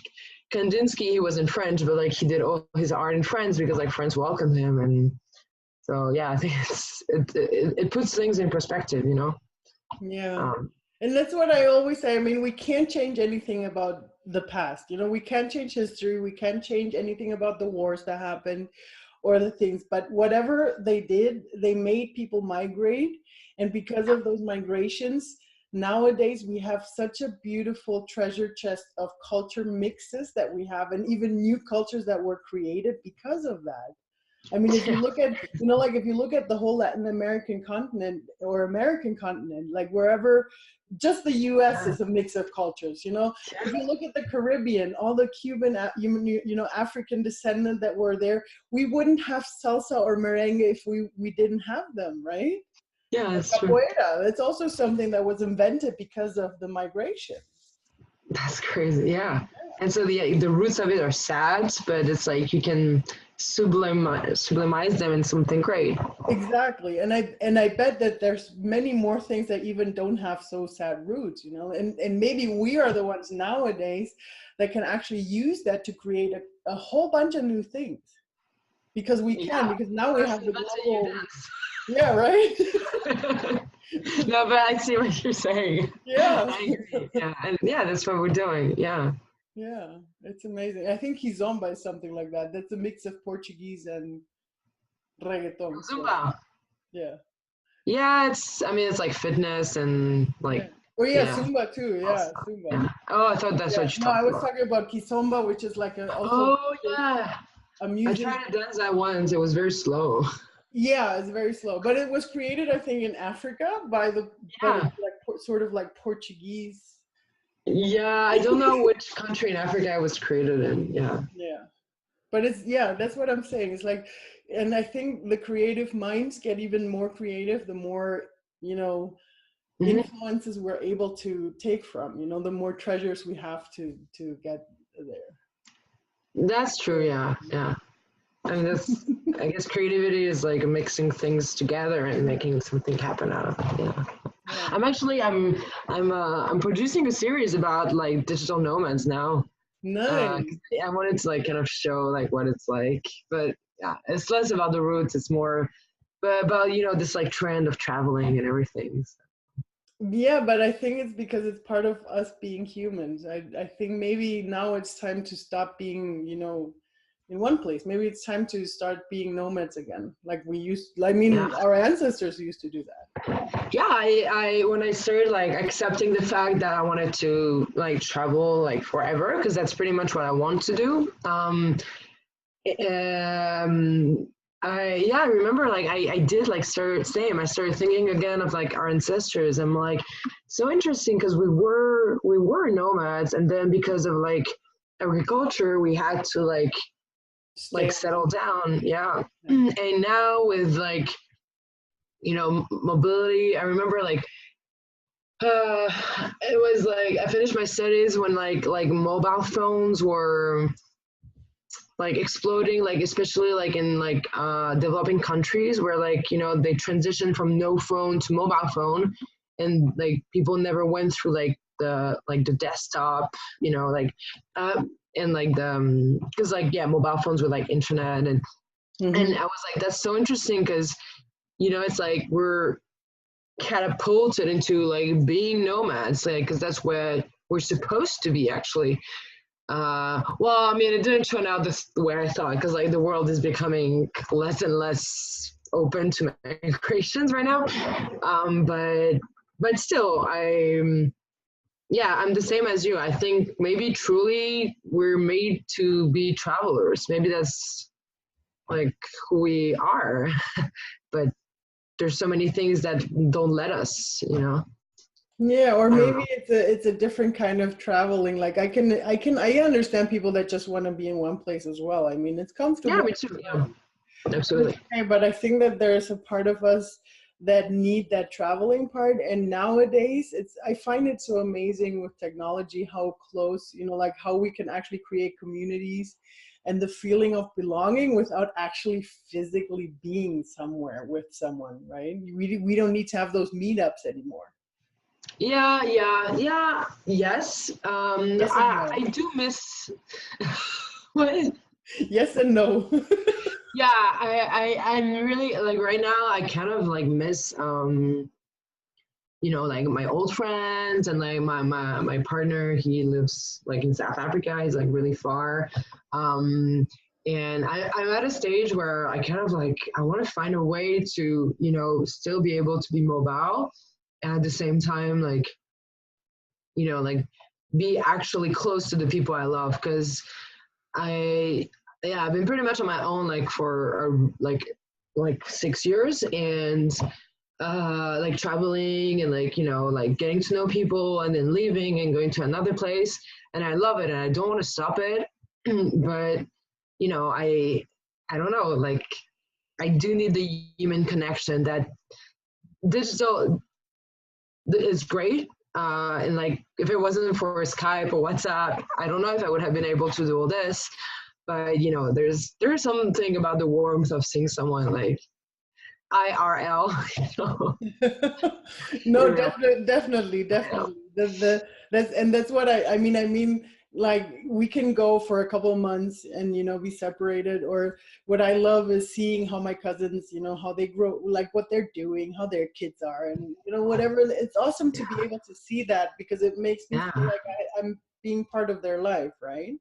Kandinsky, he wasn't French, but like he did all his art in France because like France welcomed him. And so yeah, I think it puts things in perspective, you know. Yeah. And that's what I always say. I mean, we can't change anything about the past. You know, we can't change history. We can't change anything about the wars that happened or the things. But whatever they did, they made people migrate. And because of those migrations, nowadays we have such a beautiful treasure chest of culture mixes that we have, and even new cultures that were created because of that. I mean, if you look at, like if you look at the whole Latin American continent or American continent, like wherever, just the US is a mix of cultures, If you look at the Caribbean, all the Cuban, African descendant that were there, we wouldn't have salsa or merengue if we didn't have them, right? Yeah, that's true. Capoeira, it's also something that was invented because of the migration. That's crazy, yeah. And so the roots of it are sad, but it's like you can sublimize them in something great. Exactly, and I bet that there's many more things that even don't have so sad roots, and maybe we are the ones nowadays that can actually use that to create a whole bunch of new things, because we can, because now we have the global. Yeah, right. No, but I see what you're saying. Yeah. I agree. Yeah, and yeah, that's what we're doing. Yeah. Yeah, it's amazing. I think Kizomba is something like that. That's a mix of Portuguese and reggaeton. Zumba. Yeah. Yeah, it's like fitness and like. Yeah. Oh yeah, Zumba too. Yeah, Zumba. Yeah. Oh, I thought that's what you talked about. No, I was talking about Kizomba, which is like a music. I tried to dance that once. It was very slow. Yeah, it's very slow, but it was created, I think, in Africa by sort of like Portuguese. Yeah, I don't know which country in Africa it was created in. Yeah. Yeah, but that's what I'm saying. It's like, and I think the creative minds get even more creative the more influences we're able to take from. The more treasures we have to get there. That's true. Yeah, yeah. I mean, I guess creativity is like mixing things together and making something happen out of it. Yeah. I'm producing a series about like digital nomads now. Nice. I wanted to like kind of show like what it's like, but yeah, it's less about the roots. It's more about this like trend of traveling and everything. So. Yeah, but I think it's because it's part of us being humans. I think maybe now it's time to stop being in one place. Maybe it's time to start being nomads again, like we used. I mean, our ancestors used to do that. Yeah, I when I started like accepting the fact that I wanted to like travel like forever, because that's pretty much what I want to do. I remember like I did like I started thinking again of like our ancestors. I'm like, so interesting, because we were nomads, and then because of like agriculture, we had to like settle down. Yeah. And now with like mobility, I remember like it was like I finished my studies when like mobile phones were like exploding, like especially like in like developing countries where like they transitioned from no phone to mobile phone, and like people never went through like the desktop, and like the because like mobile phones with like internet and and I was like, that's so interesting, because it's like we're catapulted into like being nomads, like because that's where we're supposed to be actually. Well, I mean, it didn't turn out the way I thought, because like the world is becoming less and less open to migrations right now. But still, I'm the same as you. I think maybe truly we're made to be travelers. Maybe that's like who we are, but there's so many things that don't let us, Yeah, or maybe it's a different kind of traveling. Like I understand people that just want to be in one place as well. I mean, it's comfortable. Yeah, me too. Yeah, absolutely. But I think that there's a part of us that need that traveling part. And nowadays I find it so amazing with technology, how close, like how we can actually create communities and the feeling of belonging without actually physically being somewhere with someone, right? We don't need to have those meetups anymore. Yes. Yes no. I do miss what? Yes and no. Yeah, I'm really like right now I kind of like miss like my old friends, and like my partner, he lives like in South Africa. He's like really far. And I'm at a stage where I kind of like I want to find a way to still be able to be mobile, and at the same time like like be actually close to the people I love, because I yeah, I've been pretty much on my own like for like 6 years, and like traveling and like, you know, like getting to know people and then leaving and going to another place, and I love it and I don't want to stop it. But you know, I don't know, like I do need the human connection that digital is great. And like if it wasn't for Skype or WhatsApp, I don't know if I would have been able to do all this. But you know, there's something about the warmth of seeing someone like IRL. You know? No, Yeah. definitely. That's what I mean, like we can go for a couple of months and, you know, be separated, or what I love is seeing how my cousins, you know, how they grow, like what they're doing, how their kids are, and you know, whatever. It's awesome to be able to see that, because it makes me feel Yeah. like I'm being part of their life, right?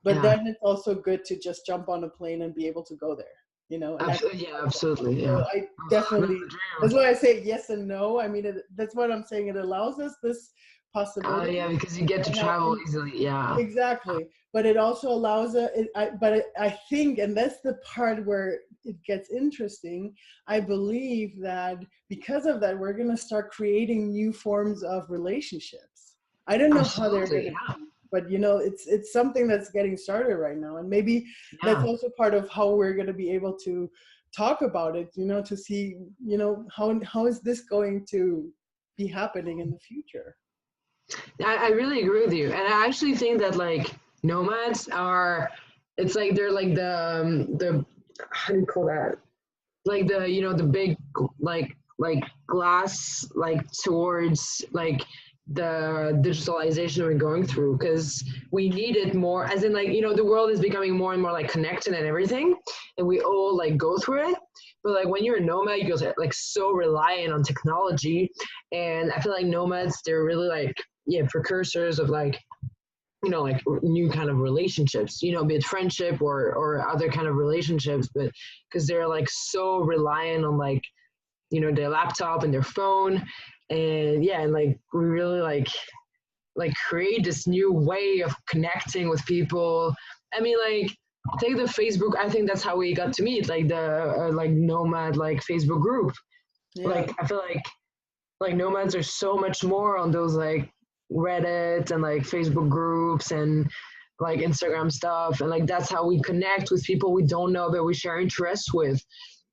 But Yeah. then it's also good to just jump on a plane and be able to go there, you know, and actually Absolutely. Yeah, like that. absolutely. So Yeah. I That's definitely, the that's dream. why I say yes and no. I mean, that's what I'm saying. It allows us this Oh yeah, possibility. because you get to travel And easily. Yeah. exactly, but it also allows I think, and that's the part where it gets interesting. I believe that because of that, we're going to start creating new forms of relationships. I don't know how they're going Absolutely. to Yeah. be, but you know, it's something that's getting started right now, and maybe that's Yeah. also part of how we're going to be able to talk about it, you know, to see, you know, how is this going to be happening in the future. I really agree with you, and I actually think that like nomads are, it's like they're like the how do you call that? Like the, you know, the big like glass like towards like the digitalization we're going through, because we need it more, as in like, you know, the world is becoming more and more like connected and everything, and we all like go through it. But like when you're a nomad, you're like so reliant on technology, and I feel like nomads, they're really like, yeah, precursors of like, you know, like new kind of relationships, you know, be it friendship or other kind of relationships, but because they're like so reliant on like, you know, their laptop and their phone. And yeah, and like we really like create this new way of connecting with people. I mean, like take the Facebook, I think that's how we got to meet, like the like nomad like Facebook group. Yeah. Like I feel like nomads are so much more on those like Reddit and like Facebook groups and like Instagram stuff, and like that's how we connect with people we don't know but we share interests with.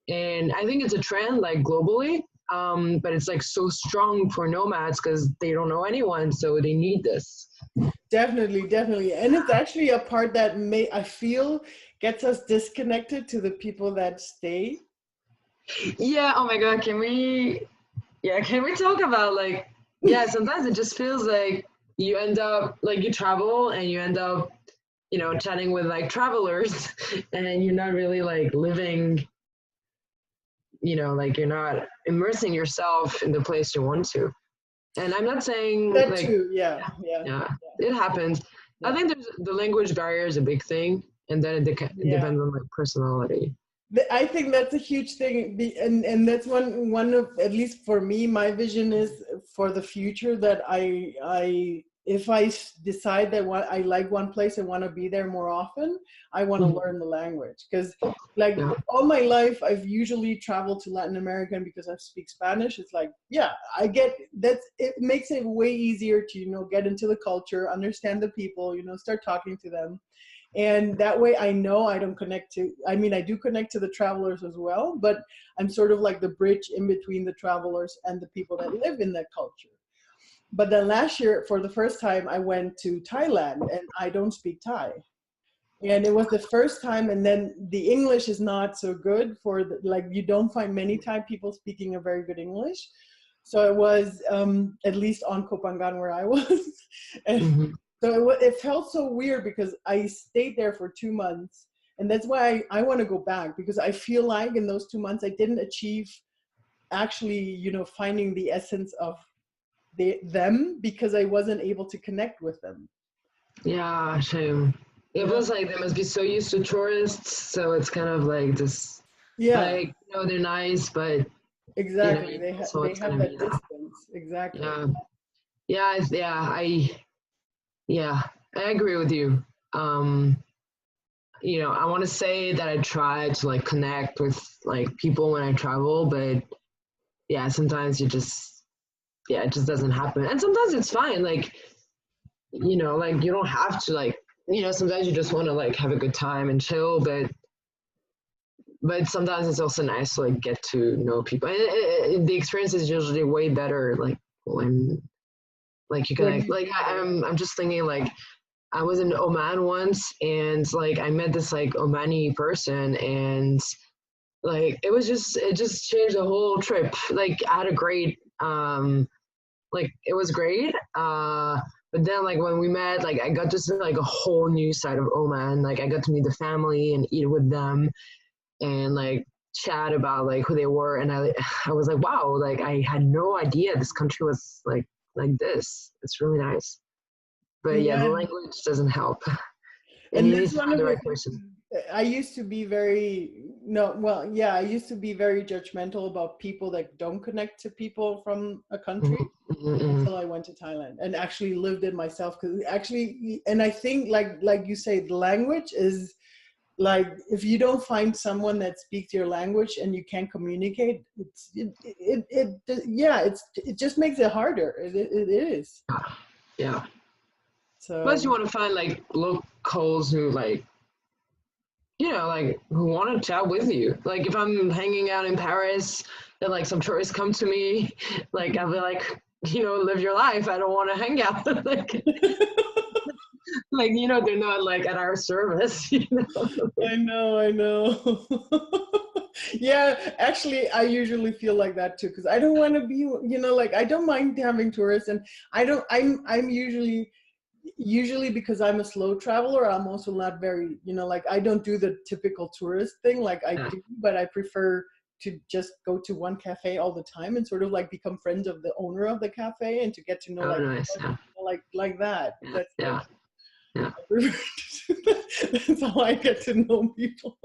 And I think it's a trend like globally, but it's like so strong for nomads because they don't know anyone, so they need this. Definitely. And it's actually a part that I feel gets us disconnected to the people that stay. Yeah, oh my god, can we, yeah, can we talk about like, yeah, sometimes it just feels like you end up like you travel and you end up, you know, chatting with like travelers and you're not really like living, you know, like you're not immersing yourself in the place you want to. And I'm not saying That like, too. Yeah. Yeah. yeah, it happens. I Yeah. think there's the language barrier is a big thing, and then it Yeah. depends on like personality. I think that's a huge thing, and that's one of, at least for me, my vision is for the future, that I if I decide that I like one place and want to be there more often, I want to Mhm. learn the language, because like Yeah, all my life I've usually traveled to Latin America, and because I speak Spanish, it's like, yeah, I get that. It makes it way easier to, you know, get into the culture, understand the people, you know, start talking to them. And that way I know I don't connect to, I mean, I do connect to the travelers as well, but I'm sort of like the bridge in between the travelers and the people that live in that culture. But then last year, for the first time, I went to Thailand, and I don't speak Thai. And it was the first time, and then the English is not so good for like, you don't find many Thai people speaking a very good English. So it was, at least on Kopangan where I was. And hmm, so it felt so weird, because I stayed there for 2 months. And that's why I want to go back, because I feel like in those 2 months, I didn't achieve actually, you know, finding the essence of them, because I wasn't able to connect with them. yeah, shame. You It know? was like they must be so used to tourists, so it's kind of like this, Yeah, like, you know, they're nice, but exactly. you know, so They it's have gonna be that that. distance. Exactly. Yeah, yeah, yeah. Yeah, I agree with you. Um, I want to say that I try to like connect with like people when I travel, but yeah, sometimes it just doesn't happen. And sometimes it's fine. Like, like you don't have to like, sometimes you just want to like have a good time and chill, but sometimes it's also nice to like get to know people. And the experience is usually way better like when like you can like I'm just thinking like I was in Oman once and like I met this like Omani person and like it just changed the whole trip. Like I had a great like it was great. But then like when we met, like I got to see like a whole new side of Oman. Like I got to meet the family and eat with them and like chat about like who they were and I was like, wow, like I had no idea this country was like this. It's really nice. But yeah, the Yeah, language doesn't help. And and you need that's to one find of the the right person. I used to be very no well yeah I used to be very judgmental about people that don't connect to people from a country Mm-hmm, mm-hmm. until I went to Thailand and actually lived it myself because actually and I think like you say the language is like if you don't find someone that speaks your language and you can't communicate it just makes it harder it is Yeah. Plus, you so want to find like locals who like like who want to chat with you. Like if I'm hanging out in Paris and like some tourists come to me, like I'll be like, live your life. I don't want to hang out. like they're not like at our service. I know. Yeah, actually, I usually feel like that too because I don't want to be, like I don't mind having tourists, and I don't. I'm usually because I'm a slow traveler. I'm also not very, like I don't do the typical tourist thing like I Yeah. do, but I prefer to just go to one cafe all the time and sort of like become friends of the owner of the cafe and to get to know Oh, like nice. Yeah. like that. Yeah. That's like Yeah. Yeah. that's how I get to know people.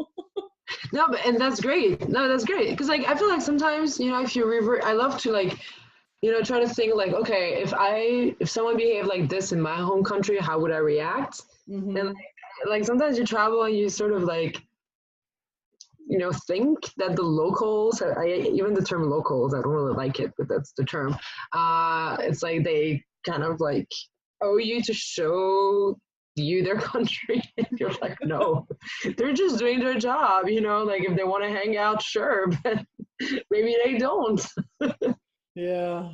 No, but and that's great. No, that's great because like I feel like sometimes if you revert, I love to like try to think like okay if someone behaved like this in my home country, how would I react? And Hmm. like sometimes you travel and you sort of like think that the locals, even the term locals, I don't really like it, but that's the term. It's like they kind of like owe you to show you their country. And you're like, no, they're just doing their job, like if they want to hang out, sure, but maybe they don't. Yeah.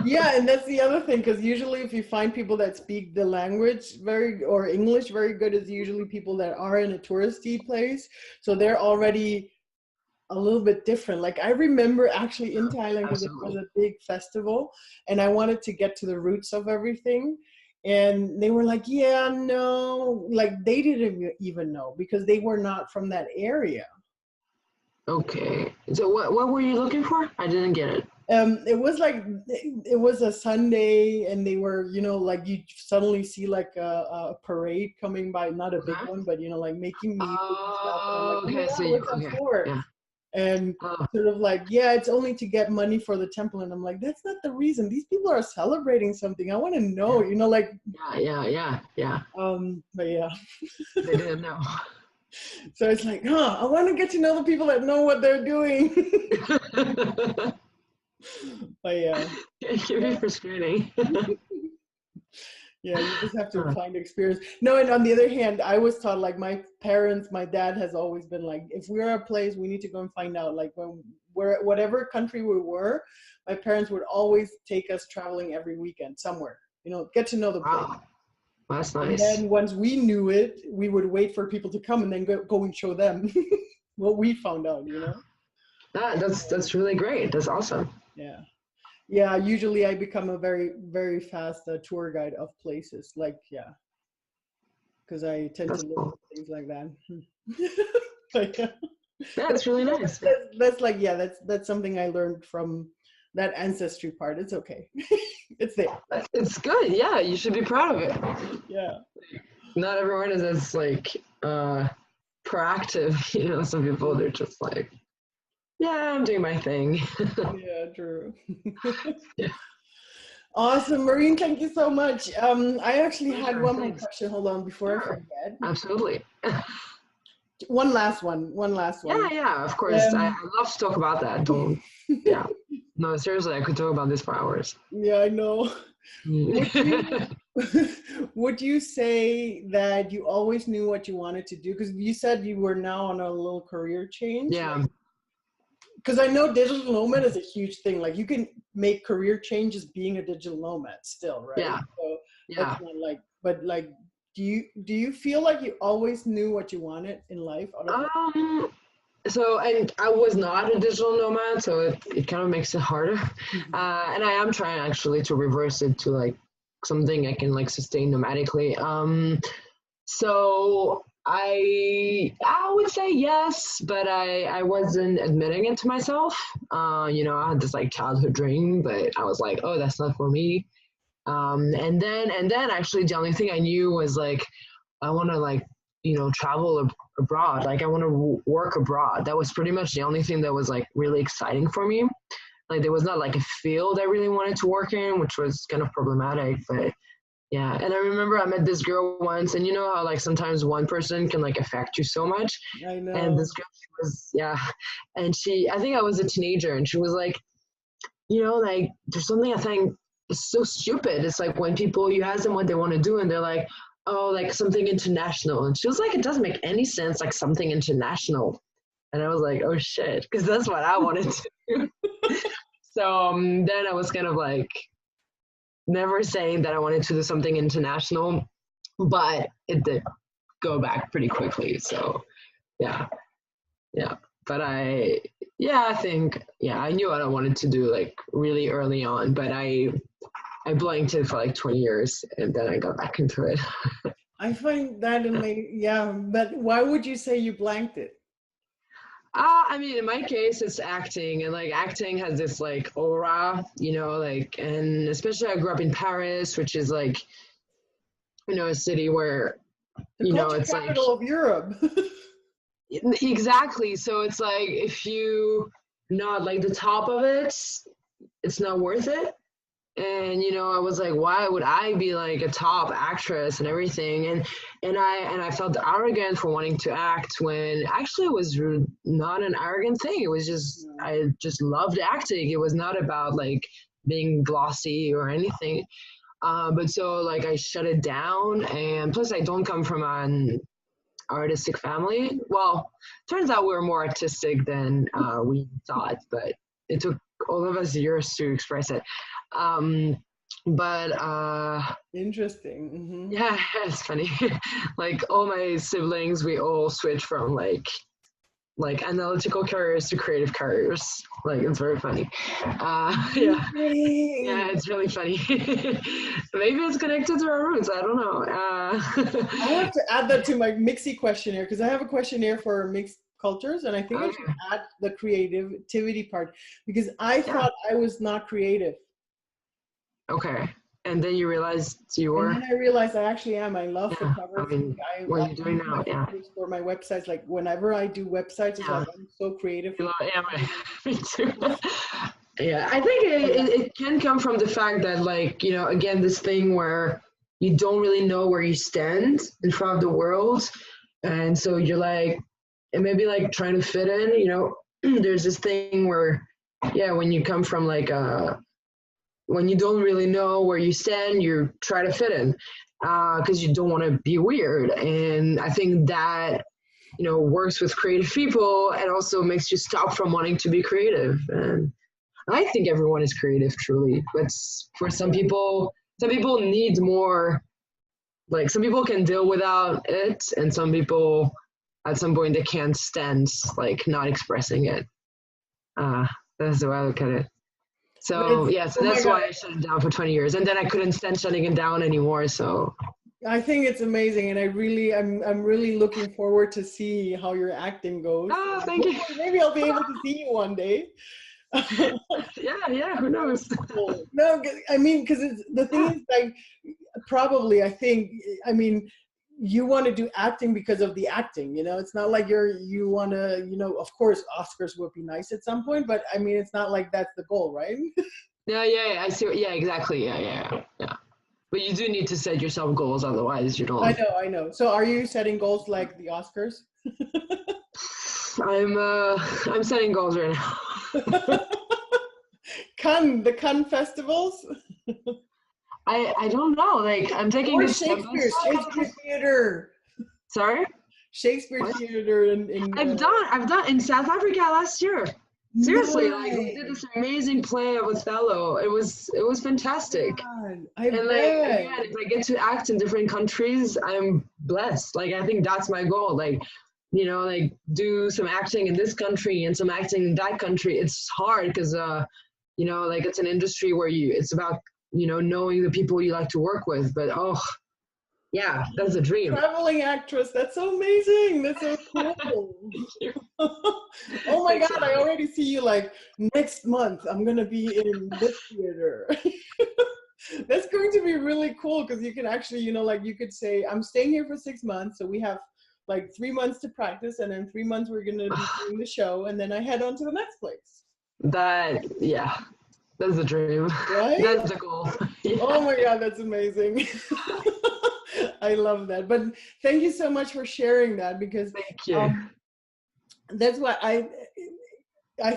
Yeah, and that's the other thing because usually if you find people that speak the language very or English very good, it's usually people that are in a touristy place, so they're already a little bit different. Like I remember actually in Thailand because it was Absolutely. a big festival and I wanted to get to the roots of everything. And they were like, yeah, no, like they didn't even know because they were not from that area. Okay. So what were you looking for? I didn't get it. It was like it was a Sunday and they were, like you suddenly see like a parade coming by, not a big Okay. one, but like making music and stuff. And I'm like, Oh, oh my okay. So God, you what's that okay. for? Yeah. And Oh, sort of like, yeah, it's only to get money for the temple. And I'm like, that's not the reason. These people are celebrating something. I want to know, like, yeah. but yeah. They didn't know. So it's like, I want to get to know the people that know what they're doing. But yeah. It can be frustrating. Yeah, you just have to find experience. No, and on the other hand, I was taught like my dad has always been like, if we're at a place, we need to go and find out. Like when we're whatever country we were, my parents would always take us traveling every weekend somewhere. Get to know the place. Wow, that's And nice. then once we knew it, we would wait for people to come and then go and show them what we found out. That's really great. That's awesome. Yeah. Yeah, usually I become a very, very fast tour guide of places. Like, yeah, because I tend to That's look cool. for things like that. But, yeah. Yeah, But it's really nice. that's like, yeah, that's something I learned from that ancestry part. It's okay. It's there. It's good. Yeah, you should be proud of it. Yeah. Not everyone is as like proactive. Some people they're just like, yeah, I'm doing my thing. Yeah, true. Yeah. Awesome, Maureen. Thank you so much. I actually had one more Thanks. question. Hold on, before I Sure. forget. Absolutely. One last one. One last one. Yeah, of course. I Um, love to talk about that. Don't, yeah. No, seriously, I could talk about this for hours. yeah, I know. Would you would you say that you always knew what you wanted to do? Because you said you were now on a little career change. Yeah. Because I know digital nomad is a huge thing. Like you can make career changes being a digital nomad still, right? Yeah. So Yeah. that's not like, but like, do you feel like you always knew what you wanted in life? So, and I was not a digital nomad, so it kind of makes it harder. Mm-hmm. And I am trying actually to reverse it to like something I can like sustain nomadically. So I would say yes, but I wasn't admitting it to myself. You know, I had this like childhood dream, but I was like, oh, that's not for me. And then actually the only thing I knew was like, I want to like, you know, travel abroad. Like I want to work abroad. That was pretty much the only thing that was like really exciting for me. Like there was not like a field I really wanted to work in, which was kind of problematic, but yeah. And I remember I met this girl once, and you know how like sometimes one person can like affect you so much. I know. And this girl, she was, yeah. And I think I was a teenager, and she was like, you know, like there's something I think is so stupid. It's like when people, you ask them what they want to do, and they're like, oh, like something international. And she was like, it doesn't make any sense, like something international. And I was like, oh shit, because that's what I wanted to do. So then I was kind of like, never saying that I wanted to do something international, but it did go back pretty quickly. So yeah. But I think, I knew what I wanted to do like really early on, but I blanked it for like 20 years and then I got back into it. I find that amazing. Yeah, but why would you say you blanked it? I mean, in my case, it's acting, and like acting has this like aura, you know, like, and especially I grew up in Paris, which is like, you know, a city where, The you know, culture it's like, capital of Europe. exactly. So it's like, if you not like the top of it, it's not worth it. And you know, I was like, why would I be like a top actress and everything? And I felt arrogant for wanting to act when actually it was not an arrogant thing. It was just I just loved acting. It was not about like being glossy or anything. But so like I shut it down, and plus I don't come from an artistic family. Well, turns out we were more artistic than we thought, but it took all of us years to express it. But Interesting. Mm-hmm. yeah, it's funny. Like all my siblings, we all switched from like analytical careers to creative careers. Like it's very funny. Yeah, it's really funny. Maybe it's connected to our roots. I don't know. I have to add that to my mixy questionnaire, because I have a questionnaire for mixed cultures, and I think I should add the creativity part, because I thought I was not creative. Okay. And then you realized you were? And then I realized I actually am. I love photography. I mean, what are you doing now? Yeah. For my websites, like whenever I do websites, it's like I'm so creative. Me too. Yeah, I think it can come from the fact that, like, you know, again, this thing where you don't really know where you stand in front of the world. And so you're like, it may be like trying to fit in, you know, there's this thing where, yeah, when you come from like when you don't really know where you stand, you try to fit in because you don't want to be weird. And I think that, you know, works with creative people and also makes you stop from wanting to be creative. And I think everyone is creative, truly. But for some people need more, like some people can deal without it. And some people, at some point, they can't stand, like, not expressing it. That's the way I look at it. So yeah, so that's why I shut it down for 20 years, and then I couldn't stand shutting it down anymore. So I think it's amazing, and I'm really looking forward to see how your acting goes. Oh, thank you. Maybe I'll be able to see you one day. yeah, who knows? No, I mean, because the thing is, like, probably I mean, you want to do acting because of the acting, you know. It's not like you want to, you know, of course Oscars would be nice at some point, but I mean, it's not like that's the goal, right? Yeah. I see. Yeah, exactly. Yeah. But you do need to set yourself goals, otherwise you I don't. know, I know. So are you setting goals like the Oscars? I'm setting goals right now. The Cannes festivals? I don't know. Like I'm taking Or it step by Shakespeare step. Theater. Sorry? Shakespeare What? Theater in I've done in South Africa last year. Seriously, like we did nice. this amazing play of Othello. It was fantastic. God, I And like bet. again, if I get to act in different countries, I'm blessed. Like I think that's my goal. Like, like do some acting in this country and some acting in that country. It's hard because like it's an industry where it's about, knowing the people you like to work with. But oh yeah, that's a dream. Traveling actress. That's so amazing. That's so cool. Oh my Thanks a God, I lot. already see you like next month. I'm going to be in this theater. That's going to be really cool because you can actually, like you could say, I'm staying here for 6 months. So we have like 3 months to practice, and then 3 months we're going to be doing the show. And then I head on to the next place. Yeah, that's the dream. Right? That's the goal. Yeah. Oh my God, that's amazing. I love that. But thank you so much for sharing that, because Thank you. that's what I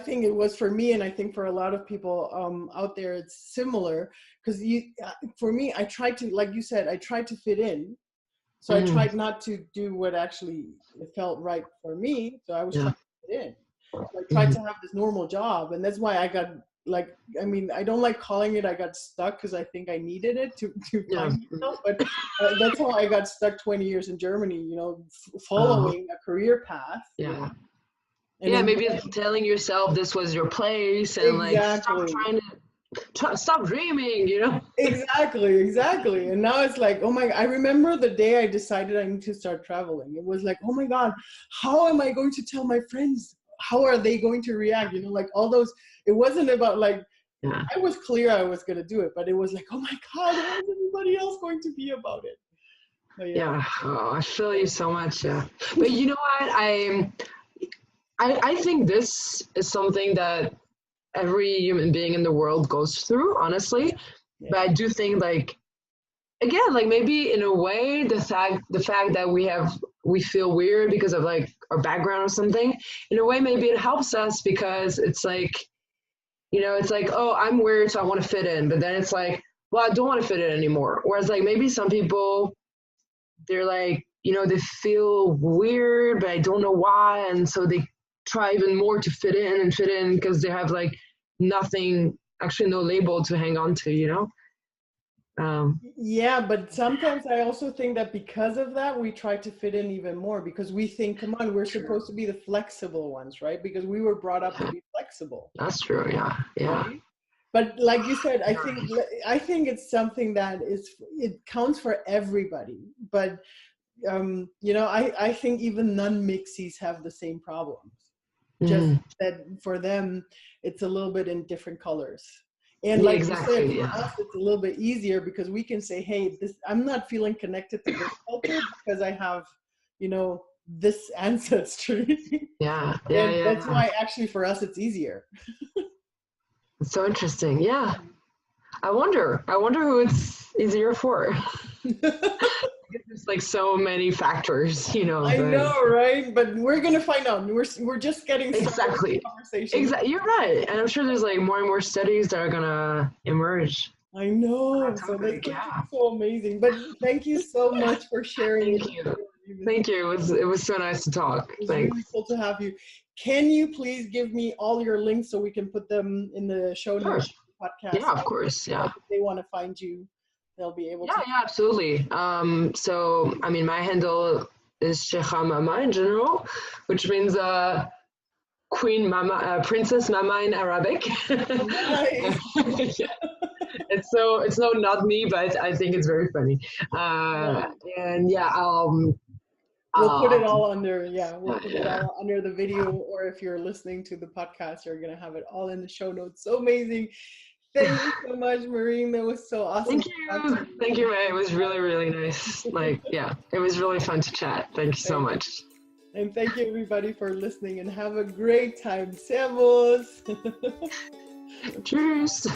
think it was for me, and I think for a lot of people out there, it's similar. Because for me, I tried to, like you said, I tried to fit in. So I tried not to do what actually felt right for me. So I was trying to fit in. So I tried to have this normal job, and that's why I got I don't like calling it I got stuck, because I think I needed it to find myself. But that's how I got stuck 20 years in Germany, following a career path. Yeah. And Maybe telling yourself this was your place, and like stop dreaming. Exactly. And now it's like, oh my, I remember the day I decided I need to start traveling. It was like, oh my God, how am I going to tell my friends? How are they going to react? Like all those, it wasn't about like, I was clear I was going to do it, but it was like, oh my God, how is everybody else going to be about it? Yeah. Oh, I feel you so much. Yeah. But you know what? I think this is something that every human being in the world goes through, honestly. But I do think, like, again, like maybe in a way, the fact that we feel weird because of like our background or something, in a way, maybe it helps us, because it's like, it's like, oh, I'm weird, so I want to fit in. But then it's like, well, I don't want to fit in anymore. Whereas like maybe some people, they're like, they feel weird, but I don't know why. And so they try even more to fit in because they have like nothing, actually no label to hang on to. Yeah, but sometimes I also think that because of that, we try to fit in even more, because we think, come on, we're supposed to be the flexible ones, right? Because we were brought up to be flexible. That's true. Yeah. Right? But like you said, I think it's something that it counts for everybody. But I think even non-mixys have the same problems. Just that for them, it's a little bit in different colors. And like you said, for us, it's a little bit easier because we can say, hey, I'm not feeling connected to this culture because I have, this ancestry. That's why actually for us, it's easier. It's so interesting. Yeah. I wonder who it's easier for. There's like so many factors, I know, right? But we're gonna find out. We're just getting started in the conversation. Exactly. You're right, and I'm sure there's like more and more studies that are gonna emerge. I know. So that's so amazing. But thank you so much for sharing. Thank you. It was so nice to talk. It was really cool to have you. Can you please give me all your links so we can put them in the show notes of the podcast? Yeah, of course. Yeah. If they want to find you, they'll be able to. Yeah, absolutely. So, I mean, my handle is iammei in general, which means Queen Mama, Princess Mama in Arabic. Nice. It's not me, but I think it's very funny. And yeah, we'll put it all under, put it all under the video, or if you're listening to the podcast, you're going to have it all in the show notes. So amazing. Thank you so much, Maureen. That was so awesome. Thank you, May. It was really, really nice. It was really fun to chat. Thank you so much. And thank you, everybody, for listening, and have a great time. Servus. Cheers.